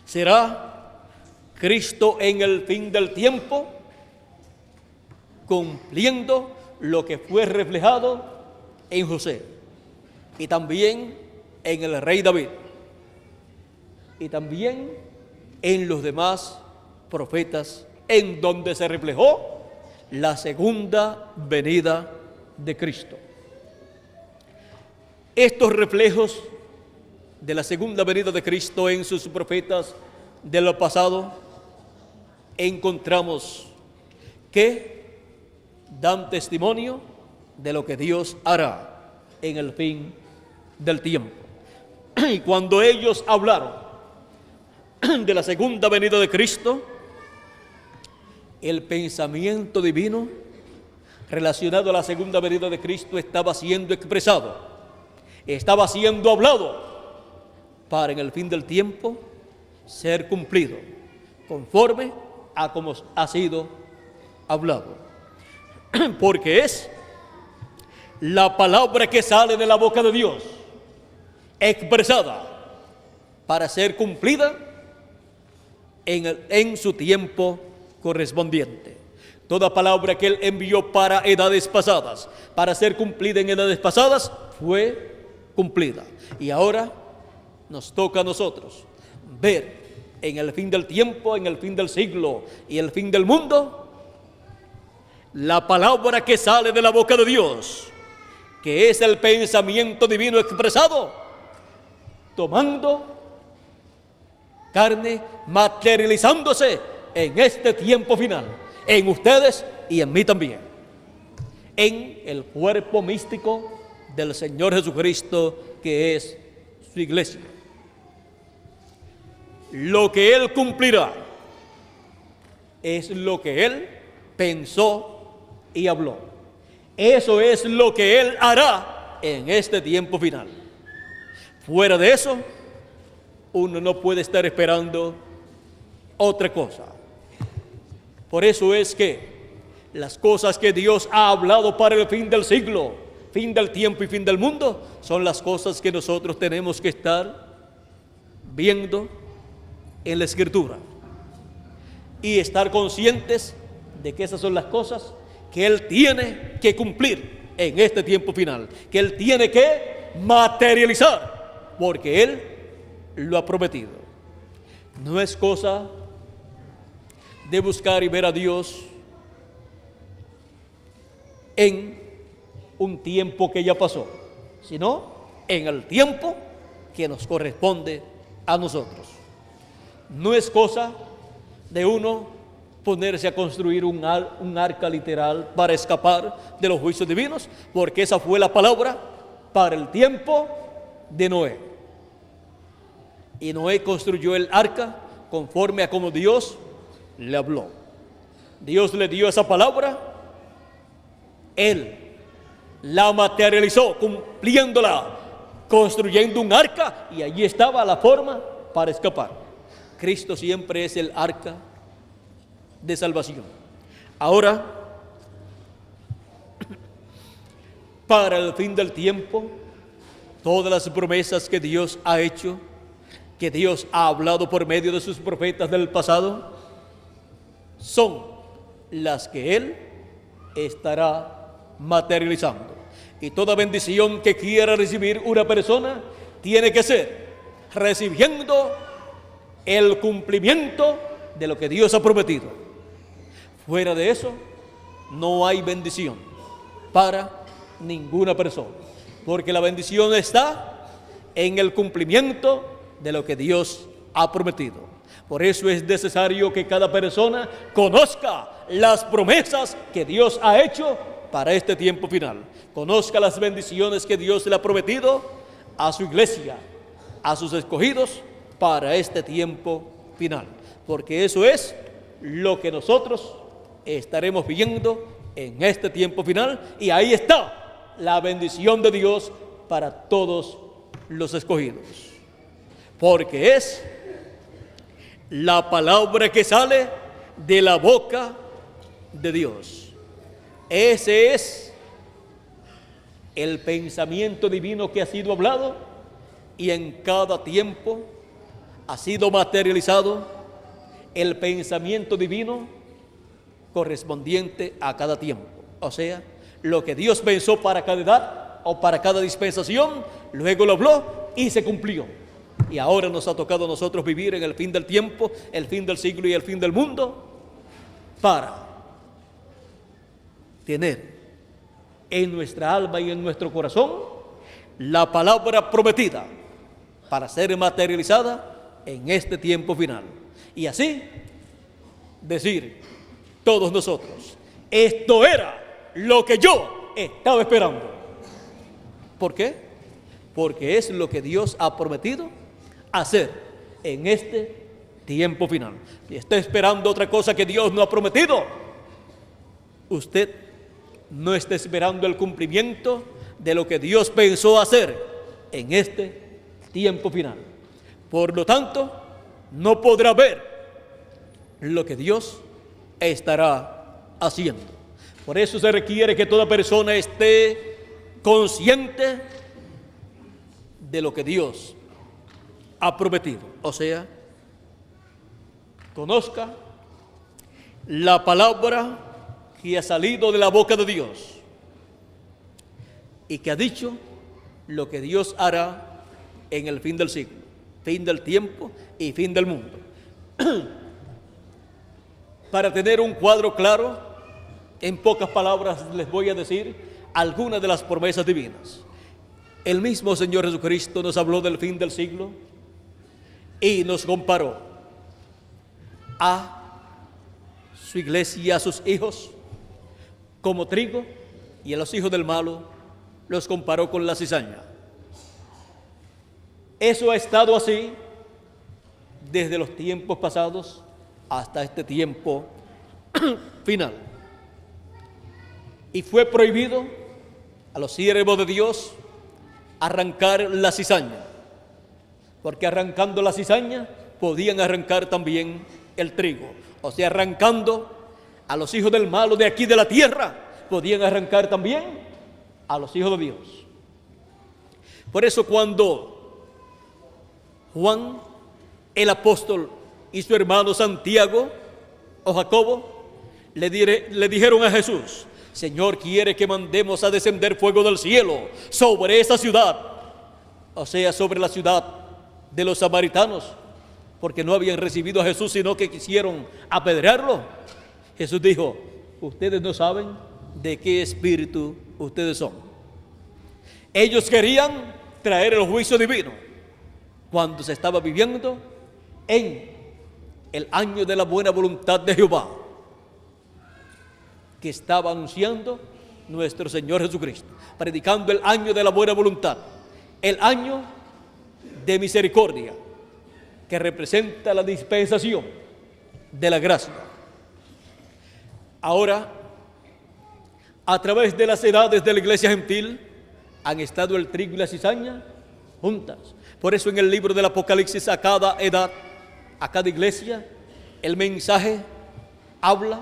Será Cristo en el fin del tiempo, cumpliendo lo que fue reflejado en José, y también en el rey David, y también en los demás profetas, en donde se reflejó la segunda venida de Cristo. Estos reflejos de la segunda venida de Cristo en sus profetas del pasado, encontramos que dan testimonio de lo que Dios hará en el fin del tiempo. Y cuando ellos hablaron de la segunda venida de Cristo, el pensamiento divino relacionado a la segunda venida de Cristo estaba siendo expresado, estaba siendo hablado, para en el fin del tiempo ser cumplido, conforme a como ha sido hablado. Porque es la palabra que sale de la boca de Dios, expresada para ser cumplida en su tiempo correspondiente. Toda palabra que Él envió para edades pasadas, para ser cumplida en edades pasadas, fue cumplida. Y ahora nos toca a nosotros ver en el fin del tiempo, en el fin del siglo y el fin del mundo, la palabra que sale de la boca de Dios, que es el pensamiento divino expresado, tomando carne, materializándose en este tiempo final, en ustedes y en mí también, en el cuerpo místico del Señor Jesucristo, que es su iglesia. Lo que Él cumplirá es lo que Él pensó y habló. Eso es lo que Él hará en este tiempo final. Fuera de eso, uno no puede estar esperando otra cosa. Por eso es que las cosas que Dios ha hablado para el fin del siglo, fin del tiempo y fin del mundo, son las cosas que nosotros tenemos que estar viendo en la Escritura y estar conscientes de que esas son las cosas que Él tiene que cumplir en este tiempo final, que Él tiene que materializar, porque Él lo ha prometido. No es cosa de buscar y ver a Dios en un tiempo que ya pasó, sino en el tiempo que nos corresponde a nosotros. No es cosa de uno ponerse a construir un arca literal para escapar de los juicios divinos, porque esa fue la palabra para el tiempo de Noé. Y Noé construyó el arca conforme a como Dios le habló. Dios le dio esa palabra, Él la materializó cumpliéndola, construyendo un arca, y allí estaba la forma para escapar. Cristo siempre es el arca de salvación. Ahora, para el fin del tiempo, todas las promesas que Dios ha hecho, que Dios ha hablado por medio de sus profetas del pasado, son las que Él estará materializando. Y toda bendición que quiera recibir una persona tiene que ser recibiendo el cumplimiento de lo que Dios ha prometido. Fuera de eso, no hay bendición para ninguna persona, porque la bendición está en el cumplimiento de lo que Dios ha prometido. Por eso es necesario que cada persona conozca las promesas que Dios ha hecho para este tiempo final, conozca las bendiciones que Dios le ha prometido a su iglesia, a sus escogidos para este tiempo final, porque eso es lo que nosotros estaremos viviendo en este tiempo final, y ahí está la bendición de Dios para todos los escogidos, porque es la palabra que sale de la boca de Dios. Ese es el pensamiento divino que ha sido hablado y en cada tiempo ha sido materializado el pensamiento divino correspondiente a cada tiempo. O sea, lo que Dios pensó para cada edad o para cada dispensación, luego lo habló y se cumplió. Y ahora nos ha tocado a nosotros vivir en el fin del tiempo, el fin del siglo y el fin del mundo, para tener en nuestra alma y en nuestro corazón la palabra prometida para ser materializada en este tiempo final. Y así decir todos nosotros: esto era lo que yo estaba esperando. ¿Por qué? Porque es lo que Dios ha prometido hacer en este tiempo final. Si está esperando otra cosa que Dios no ha prometido, usted no está esperando el cumplimiento de lo que Dios pensó hacer en este tiempo final. Por lo tanto, no podrá ver lo que Dios estará haciendo. Por eso se requiere que toda persona esté consciente de lo que Dios ha prometido, o sea, conozca la palabra que ha salido de la boca de Dios y que ha dicho lo que Dios hará en el fin del siglo, fin del tiempo y fin del mundo. Para tener un cuadro claro, en pocas palabras les voy a decir algunas de las promesas divinas. El mismo Señor Jesucristo nos habló del fin del siglo y nos comparó a su iglesia, a sus hijos, como trigo, y a los hijos del malo los comparó con la cizaña. Eso ha estado así desde los tiempos pasados hasta este tiempo final. Y fue prohibido a los siervos de Dios arrancar la cizaña, porque arrancando la cizaña podían arrancar también el trigo. O sea, arrancando a los hijos del malo de aquí de la tierra, podían arrancar también a los hijos de Dios. Por eso cuando Juan, el apóstol, y su hermano Santiago o Jacobo le dijeron a Jesús: Señor, ¿quiere que mandemos a descender fuego del cielo sobre esa ciudad? O sea, sobre la ciudad de los samaritanos, porque no habían recibido a Jesús, sino que quisieron apedrearlo. Jesús dijo: ustedes no saben de qué espíritu ustedes son. Ellos querían traer el juicio divino cuando se estaba viviendo en el año de la buena voluntad de Jehová, que estaba anunciando nuestro Señor Jesucristo, predicando el año de la buena voluntad, el año de misericordia, que representa la dispensación de la gracia. Ahora, a través de las edades de la iglesia gentil, han estado el trigo y la cizaña juntas. Por eso en el libro del Apocalipsis, a cada edad, a cada iglesia, el mensaje habla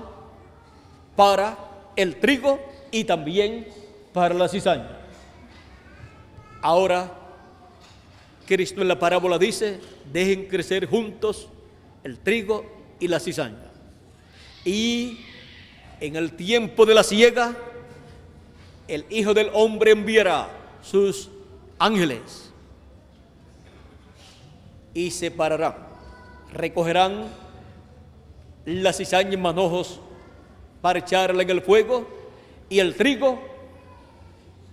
para el trigo y también para la cizaña. Ahora, Cristo en la parábola dice: dejen crecer juntos el trigo y la cizaña. Y en el tiempo de la siega, el Hijo del Hombre enviará sus ángeles y separarán, recogerán la cizaña en manojos para echarla en el fuego, y el trigo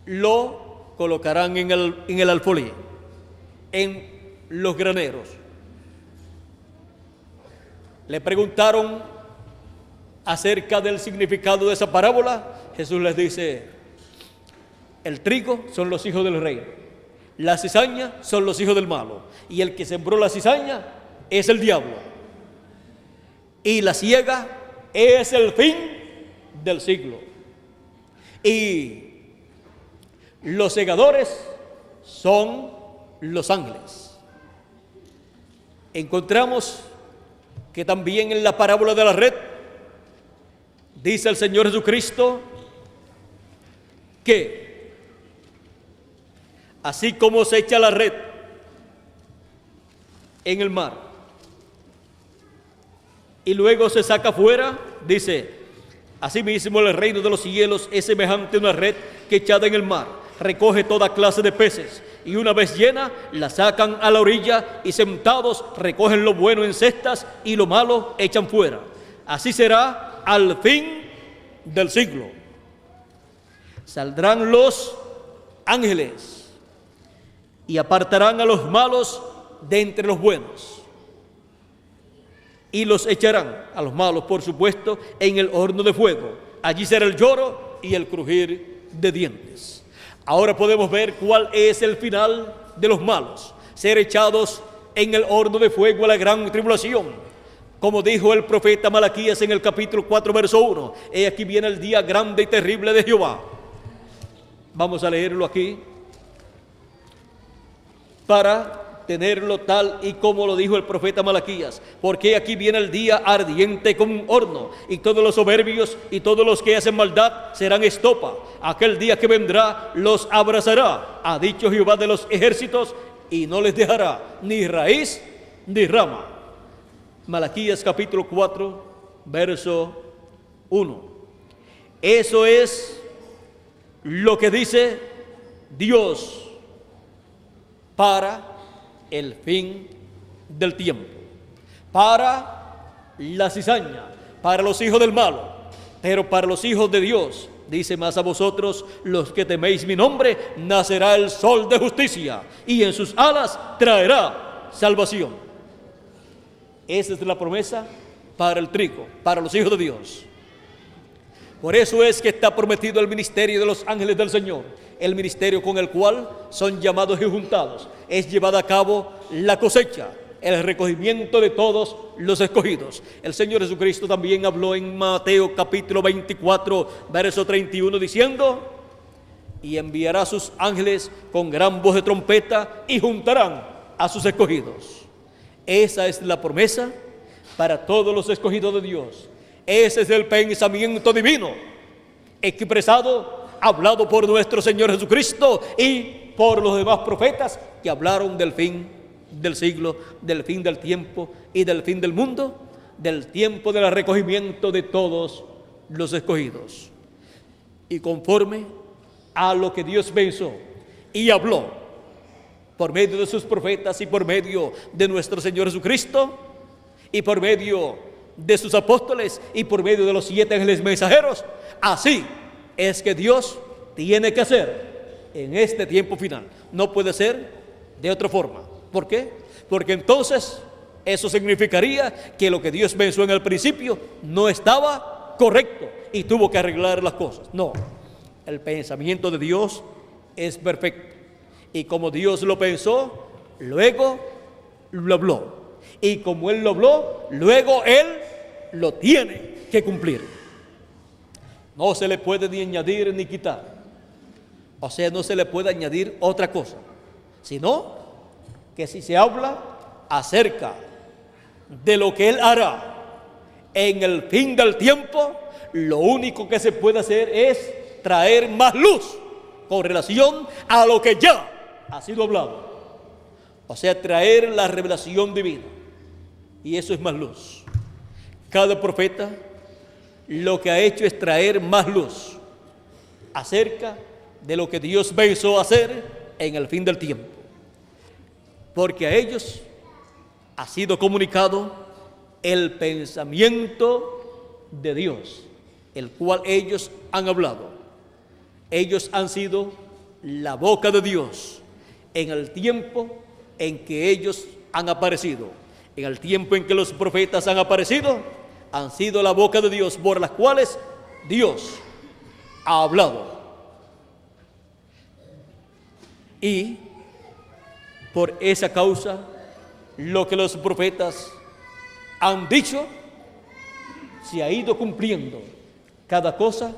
lo colocarán en el alfolí, en los graneros. Le preguntaron acerca del significado de esa parábola. Jesús les dice: el trigo son los hijos del reino, la cizaña son los hijos del malo, y el que sembró la cizaña es el diablo, y la siega es el fin del siglo. Y los segadores son los ángeles. Encontramos que también en la parábola de la red dice el Señor Jesucristo que así como se echa la red en el mar y luego se saca fuera, dice, asimismo el reino de los cielos es semejante a una red que echada en el mar recoge toda clase de peces, y una vez llena la sacan a la orilla, y sentados recogen lo bueno en cestas y lo malo echan fuera. Así será al fin del siglo. Saldrán los ángeles y apartarán a los malos de entre los buenos, y los echarán, a los malos por supuesto, en el horno de fuego. Allí será el lloro y el crujir de dientes. Ahora podemos ver cuál es el final de los malos: ser echados en el horno de fuego a la gran tribulación. Como dijo el profeta Malaquías en el capítulo 4, verso 1, he aquí viene el día grande y terrible de Jehová. Vamos a leerlo aquí para tenerlo tal y como lo dijo el profeta Malaquías. Porque aquí viene el día ardiente como un horno, y todos los soberbios y todos los que hacen maldad serán estopa. Aquel día que vendrá los abrazará, ha dicho Jehová de los ejércitos, y no les dejará ni raíz ni rama. Malaquías capítulo 4, verso 1. Eso es lo que dice Dios para el fin del tiempo, para la cizaña, para los hijos del malo, pero para los hijos de Dios, dice: más a vosotros los que teméis mi nombre, nacerá el sol de justicia, y en sus alas traerá salvación. Esa es la promesa para el trigo, para los hijos de Dios. Por eso es que está prometido el ministerio de los ángeles del Señor, el ministerio con el cual son llamados y juntados. Es llevada a cabo la cosecha, el recogimiento de todos los escogidos. El Señor Jesucristo también habló en Mateo capítulo 24, verso 31, diciendo: y enviará a sus ángeles con gran voz de trompeta, y juntarán a sus escogidos. Esa es la promesa para todos los escogidos de Dios. Ese es el pensamiento divino expresado, hablado por nuestro Señor Jesucristo y por los demás profetas que hablaron del fin del siglo, del fin del tiempo y del fin del mundo, del tiempo del recogimiento de todos los escogidos. Y conforme a lo que Dios pensó y habló por medio de sus profetas y por medio de nuestro Señor Jesucristo y por medio de sus apóstoles y por medio de los 7 ángeles mensajeros, así es que Dios tiene que hacer en este tiempo final. No puede ser de otra forma. ¿Por qué? Porque entonces eso significaría que lo que Dios pensó en el principio no estaba correcto y tuvo que arreglar las cosas. No, el pensamiento de Dios es perfecto, y como Dios lo pensó, luego lo habló, y como Él lo habló, luego Él lo tiene que cumplir. No se le puede ni añadir ni quitar. O sea, no se le puede añadir otra cosa, sino que si se habla acerca de lo que Él hará en el fin del tiempo, lo único que se puede hacer es traer más luz con relación a lo que ya ha sido hablado. O sea, traer la revelación divina, y eso es más luz. Cada profeta lo que ha hecho es traer más luz acerca de lo que Dios pensó hacer en el fin del tiempo, porque a ellos ha sido comunicado el pensamiento de Dios, el cual ellos han hablado. Ellos han sido la boca de Dios en el tiempo en que ellos han aparecido. En el tiempo en que los profetas han aparecido, han sido la boca de Dios por las cuales Dios ha hablado. Y por esa causa, lo que los profetas han dicho se ha ido cumpliendo cada cosa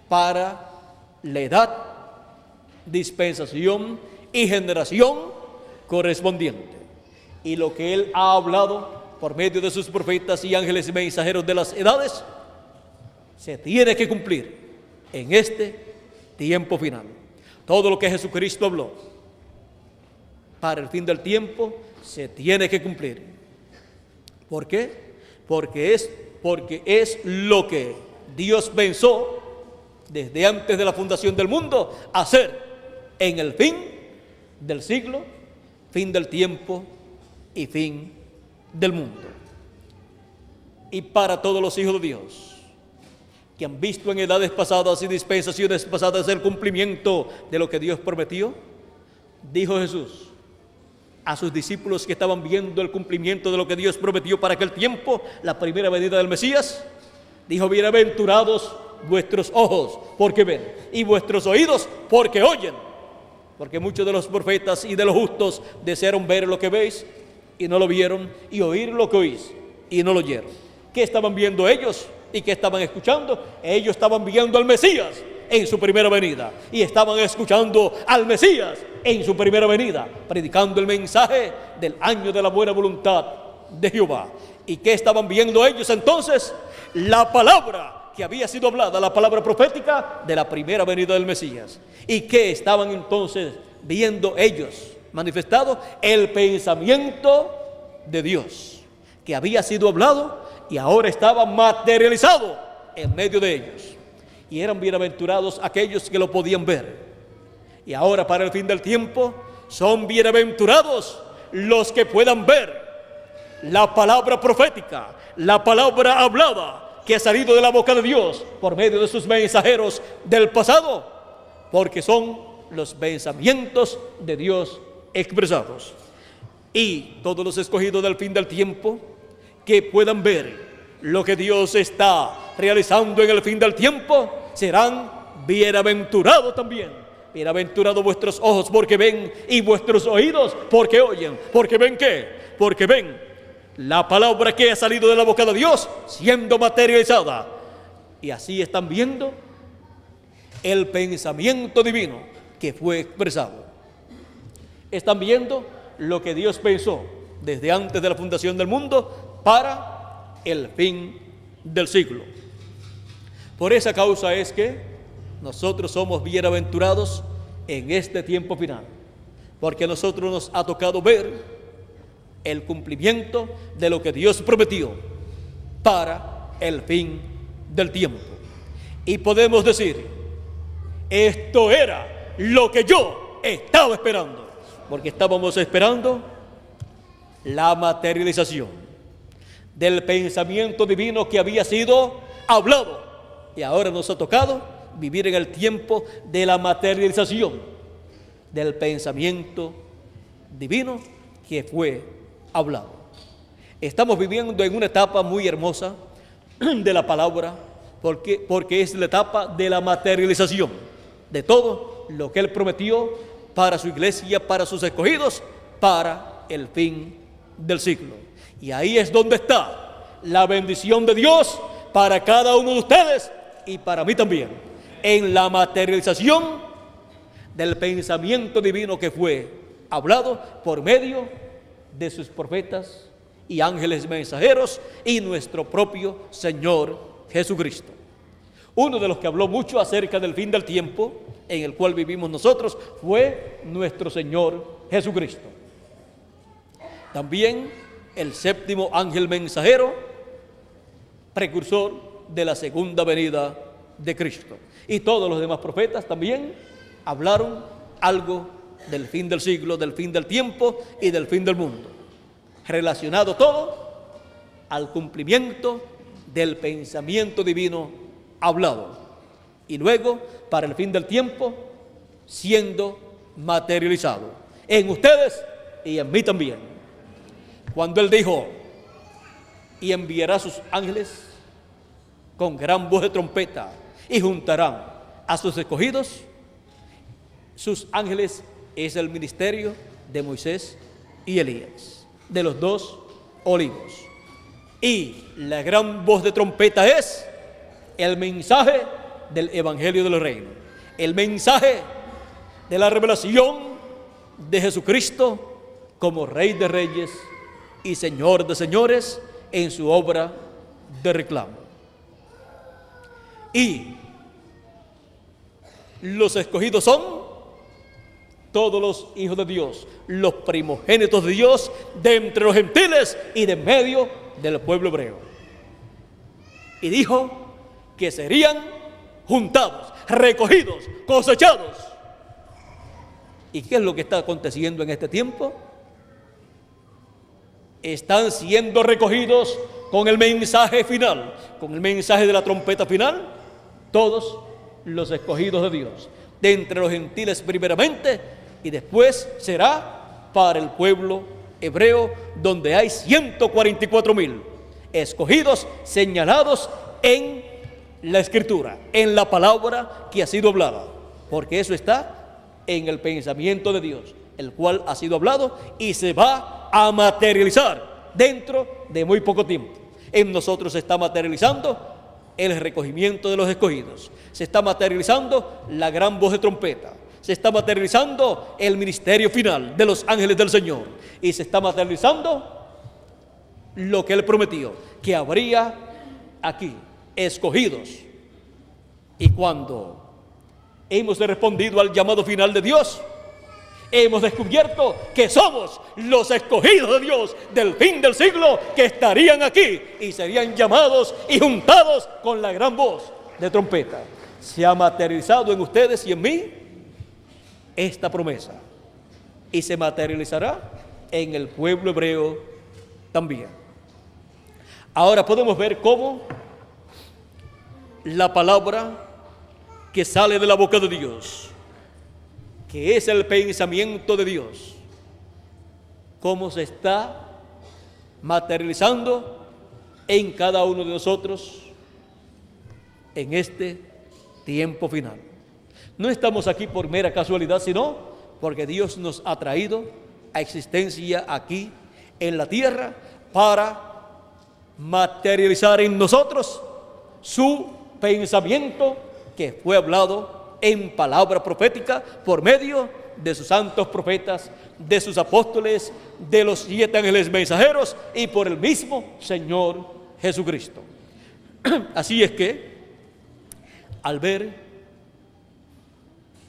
para la edad, dispensación y generación correspondiente. Y lo que Él ha hablado por medio de sus profetas y ángeles mensajeros de las edades, se tiene que cumplir en este tiempo final. Todo lo que Jesucristo habló para el fin del tiempo se tiene que cumplir. ¿Por qué? Porque es lo que Dios pensó desde antes de la fundación del mundo hacer en el fin del siglo, fin del tiempo y fin del mundo. Y para todos los hijos de Dios que han visto en edades pasadas y dispensaciones pasadas el cumplimiento de lo que Dios prometió, dijo Jesús a sus discípulos que estaban viendo el cumplimiento de lo que Dios prometió para aquel tiempo, la primera venida del Mesías, dijo: bienaventurados vuestros ojos porque ven y vuestros oídos porque oyen, porque muchos de los profetas y de los justos desearon ver lo que veis y no lo vieron, y oír lo que oís y no lo oyeron. ¿Qué estaban viendo ellos y qué estaban escuchando? Ellos estaban viendo al Mesías en su primera venida y estaban escuchando al Mesías en su primera venida, predicando el mensaje del año de la buena voluntad de Jehová. ¿Y qué estaban viendo ellos entonces? La palabra que había sido hablada, la palabra profética de la primera venida del Mesías. ¿Y qué estaban entonces viendo ellos? Manifestado el pensamiento de Dios que había sido hablado y ahora estaba materializado en medio de ellos. Y eran bienaventurados aquellos que lo podían ver. Y ahora para el fin del tiempo son bienaventurados los que puedan ver la palabra profética, la palabra hablada que ha salido de la boca de Dios por medio de sus mensajeros del pasado, porque son los pensamientos de Dios expresados. Y todos los escogidos del fin del tiempo que puedan ver lo que Dios está realizando en el fin del tiempo serán bienaventurados también. Bienaventurados vuestros ojos porque ven y vuestros oídos porque oyen. ¿Porque ven qué? Porque ven la palabra que ha salido de la boca de Dios siendo materializada. Y así están viendo el pensamiento divino que fue expresado. Están viendo lo que Dios pensó desde antes de la fundación del mundo para el fin del siglo. Por esa causa es que nosotros somos bienaventurados en este tiempo final, porque a nosotros nos ha tocado ver el cumplimiento de lo que Dios prometió para el fin del tiempo. Y podemos decir: esto era lo que yo estaba esperando, porque estábamos esperando la materialización del pensamiento divino que había sido hablado, y ahora nos ha tocado vivir en el tiempo de la materialización del pensamiento divino que fue hablado. Estamos viviendo en una etapa muy hermosa de la palabra, porque es la etapa de la materialización de todo lo que Él prometió para su iglesia, para sus escogidos, para el fin del siglo. Y ahí es donde está la bendición de Dios para cada uno de ustedes y para mí también, en la materialización del pensamiento divino que fue hablado por medio de sus profetas y ángeles mensajeros y nuestro propio Señor Jesucristo. Uno de los que habló mucho acerca del fin del tiempo en el cual vivimos nosotros fue nuestro Señor Jesucristo. También el séptimo ángel mensajero, precursor de la segunda venida de Cristo. Y todos los demás profetas también hablaron algo del fin del siglo, del fin del tiempo y del fin del mundo, relacionado todo al cumplimiento del pensamiento divino hablado, y luego para el fin del tiempo siendo materializado en ustedes y en mí también. Cuando Él dijo: y enviará sus ángeles con gran voz de trompeta y juntarán a sus escogidos. Sus ángeles es el ministerio de Moisés y Elías, de los dos olivos. Y la gran voz de trompeta es el mensaje del Evangelio del Reino, el mensaje de la revelación de Jesucristo como Rey de Reyes y Señor de Señores en su obra de reclamo. Y los escogidos son todos los hijos de Dios, los primogénitos de Dios de entre los gentiles y de en medio del pueblo hebreo. Y dijo que serían juntados, recogidos, cosechados. ¿Y qué es lo que está aconteciendo en este tiempo? Están siendo recogidos con el mensaje final, con el mensaje de la trompeta final, todos los escogidos de Dios, de entre los gentiles primeramente, y después será para el pueblo hebreo, donde hay 144,000 escogidos, señalados en la Escritura, en la palabra que ha sido hablada, porque eso está en el pensamiento de Dios, el cual ha sido hablado y se va a materializar dentro de muy poco tiempo. En nosotros se está materializando el recogimiento de los escogidos, se está materializando la gran voz de trompeta, se está materializando el ministerio final de los ángeles del Señor, y se está materializando lo que Él prometió, que habría aquí escogidos. Y cuando hemos respondido al llamado final de Dios, hemos descubierto que somos los escogidos de Dios del fin del siglo, que estarían aquí y serían llamados y juntados con la gran voz de trompeta. Se ha materializado en ustedes y en mí esta promesa, y se materializará en el pueblo hebreo también. Ahora podemos ver cómo la palabra que sale de la boca de Dios, que es el pensamiento de Dios, cómo se está materializando en cada uno de nosotros en este tiempo final. No estamos aquí por mera casualidad, sino porque Dios nos ha traído a existencia aquí en la tierra para materializar en nosotros su pensamiento, que fue hablado en palabra profética por medio de sus santos profetas, de sus apóstoles, de los 7 ángeles mensajeros y por el mismo Señor Jesucristo. Así es que, al ver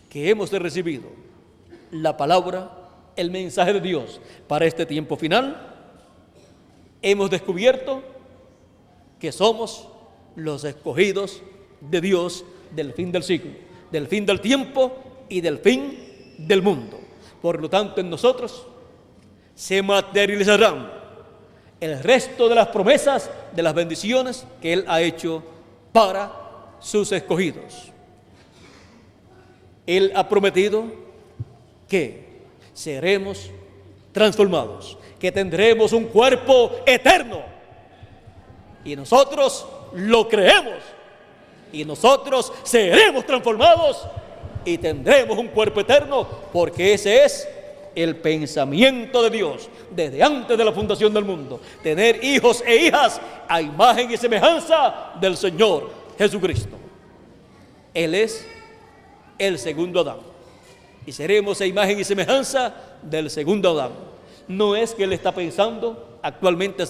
que hemos recibido la palabra, el mensaje de Dios para este tiempo final, hemos descubierto que somos los escogidos de Dios del fin del siglo, del fin del tiempo y del fin del mundo. Por lo tanto, en nosotros se materializarán el resto de las promesas, de las bendiciones que Él ha hecho para sus escogidos. Él ha prometido que seremos transformados, que tendremos un cuerpo eterno, y nosotros lo creemos, y nosotros seremos transformados y tendremos un cuerpo eterno, porque ese es el pensamiento de Dios desde antes de la fundación del mundo: tener hijos e hijas a imagen y semejanza del Señor Jesucristo. Él es el segundo Adán, y seremos a imagen y semejanza del segundo Adán. No es que Él está pensando actualmente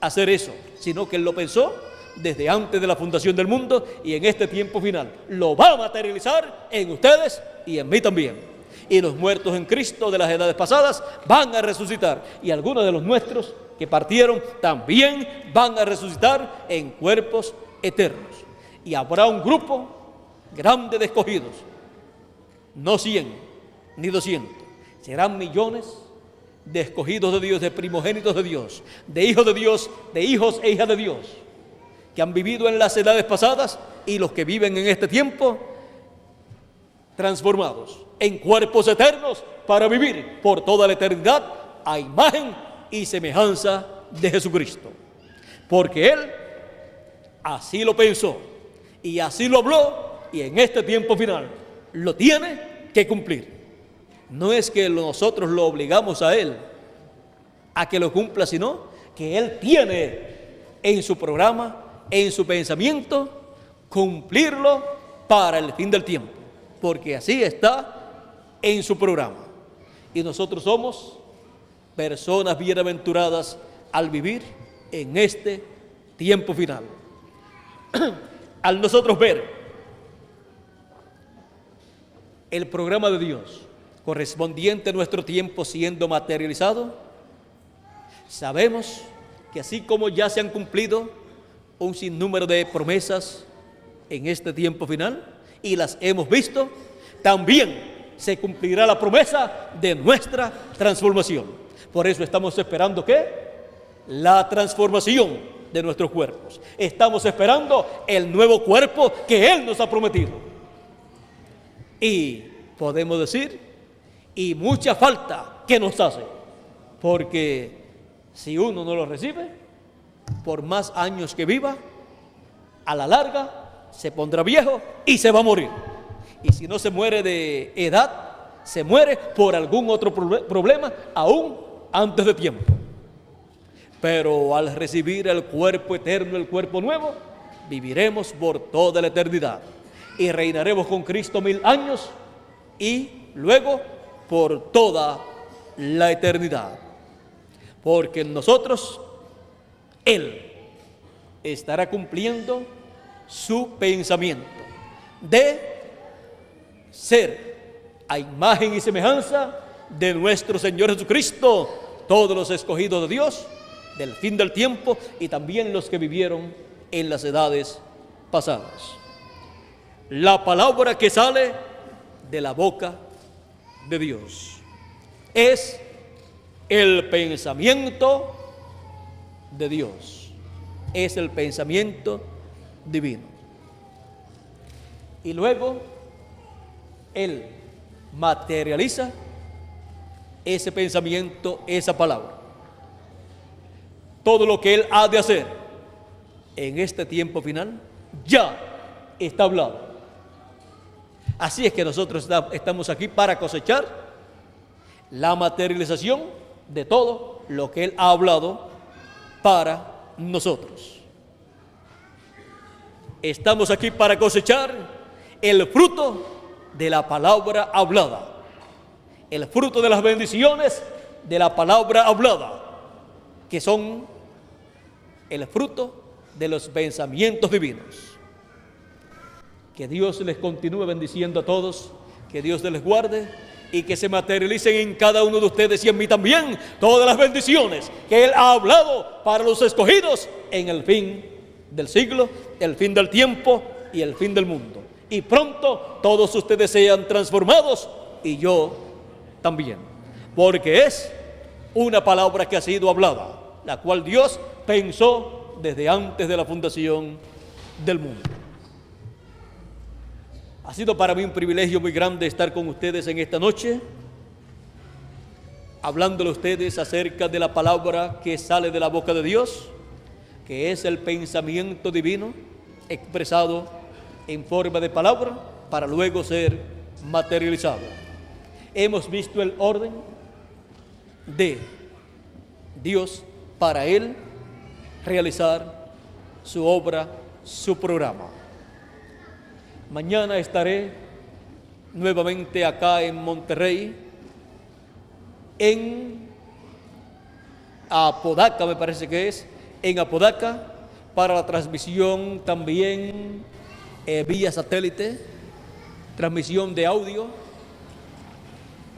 hacer eso, sino que Él lo pensó desde antes de la fundación del mundo, y en este tiempo final lo va a materializar en ustedes y en mí también. Y los muertos en Cristo de las edades pasadas van a resucitar, y algunos de los nuestros que partieron también van a resucitar en cuerpos eternos. Y habrá un grupo grande de escogidos, no 100 ni 200, serán millones de escogidos de Dios, de primogénitos de Dios, de hijos de Dios, de hijos e hijas de Dios, que han vivido en las edades pasadas y los que viven en este tiempo, transformados en cuerpos eternos para vivir por toda la eternidad a imagen y semejanza de Jesucristo. Porque Él así lo pensó y así lo habló, y en este tiempo final lo tiene que cumplir. No es que nosotros lo obligamos a Él a que lo cumpla, sino que Él tiene en su programa, en su pensamiento, cumplirlo para el fin del tiempo, porque así está en su programa. Y nosotros somos personas bienaventuradas al vivir en este tiempo final. Al nosotros ver el programa de Dios correspondiente a nuestro tiempo siendo materializado, sabemos que así como ya se han cumplido un sinnúmero de promesas en este tiempo final y las hemos visto, también se cumplirá la promesa de nuestra transformación. Por eso estamos esperando ¿qué? La transformación de nuestros cuerpos. Estamos esperando el nuevo cuerpo que Él nos ha prometido. Y podemos decir, y mucha falta que nos hace, porque si uno no lo recibe, por más años que viva, a la larga se pondrá viejo y se va a morir. Y si no se muere de edad, se muere por algún otro problema, aún antes de tiempo. Pero al recibir el cuerpo eterno, el cuerpo nuevo, viviremos por toda la eternidad y reinaremos con Cristo 1000 años y luego por toda la eternidad. Porque en nosotros Él estará cumpliendo su pensamiento de ser a imagen y semejanza de nuestro Señor Jesucristo, todos los escogidos de Dios del fin del tiempo y también los que vivieron en las edades pasadas. La palabra que sale de la boca de Dios es el pensamiento de Dios, es el pensamiento divino. Y luego Él materializa ese pensamiento, esa palabra. Todo lo que Él ha de hacer en este tiempo final ya está hablado. Así es que nosotros estamos aquí para cosechar la materialización de todo lo que Él ha hablado para nosotros. Estamos aquí para cosechar el fruto de la palabra hablada, el fruto de las bendiciones de la palabra hablada, que son el fruto de los pensamientos divinos. Que Dios les continúe bendiciendo a todos, que Dios les guarde y que se materialicen en cada uno de ustedes y en mí también todas las bendiciones que Él ha hablado para los escogidos en el fin del siglo, el fin del tiempo y el fin del mundo. Y pronto todos ustedes sean transformados y yo también, porque es una palabra que ha sido hablada, la cual Dios pensó desde antes de la fundación del mundo. Ha sido para mí un privilegio muy grande estar con ustedes en esta noche, hablándole a ustedes acerca de la palabra que sale de la boca de Dios, que es el pensamiento divino expresado en forma de palabra para luego ser materializado. Hemos visto el orden de Dios para Él realizar su obra, su programa. Mañana estaré nuevamente acá en Monterrey, en Apodaca, me parece que es, en Apodaca, para la transmisión también vía satélite, transmisión de audio,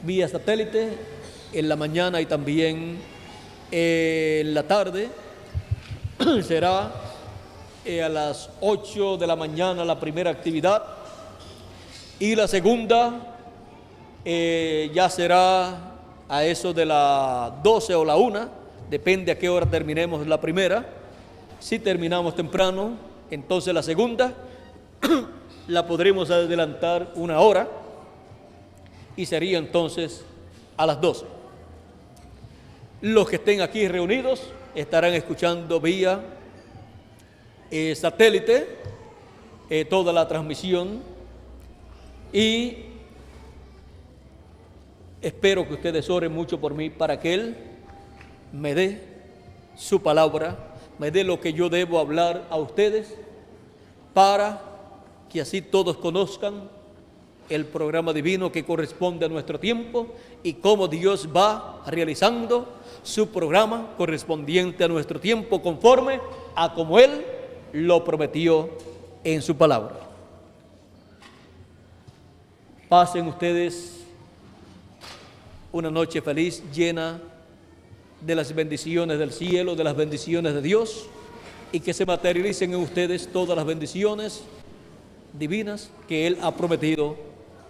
vía satélite en la mañana y también en la tarde. Será a las 8 de la mañana la primera actividad y la segunda ya será a eso de las 12 o la 1, depende a qué hora terminemos la primera. Si terminamos temprano, entonces la segunda la podremos adelantar 1 hora y sería entonces a las 12. Los que estén aquí reunidos estarán escuchando vía satélite toda la transmisión y espero que ustedes oren mucho por mí para que Él me dé su palabra, me dé lo que yo debo hablar a ustedes para que así todos conozcan el programa divino que corresponde a nuestro tiempo y cómo Dios va realizando su programa correspondiente a nuestro tiempo conforme a como Él lo prometió en su palabra. Pasen ustedes una noche feliz, llena de las bendiciones del cielo, de las bendiciones de Dios, y que se materialicen en ustedes todas las bendiciones divinas que Él ha prometido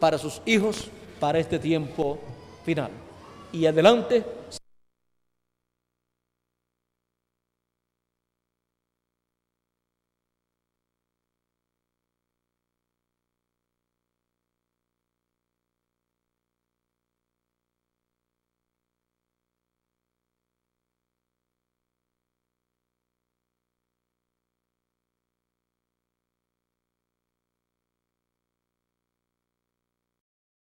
para sus hijos, para este tiempo final. Y adelante,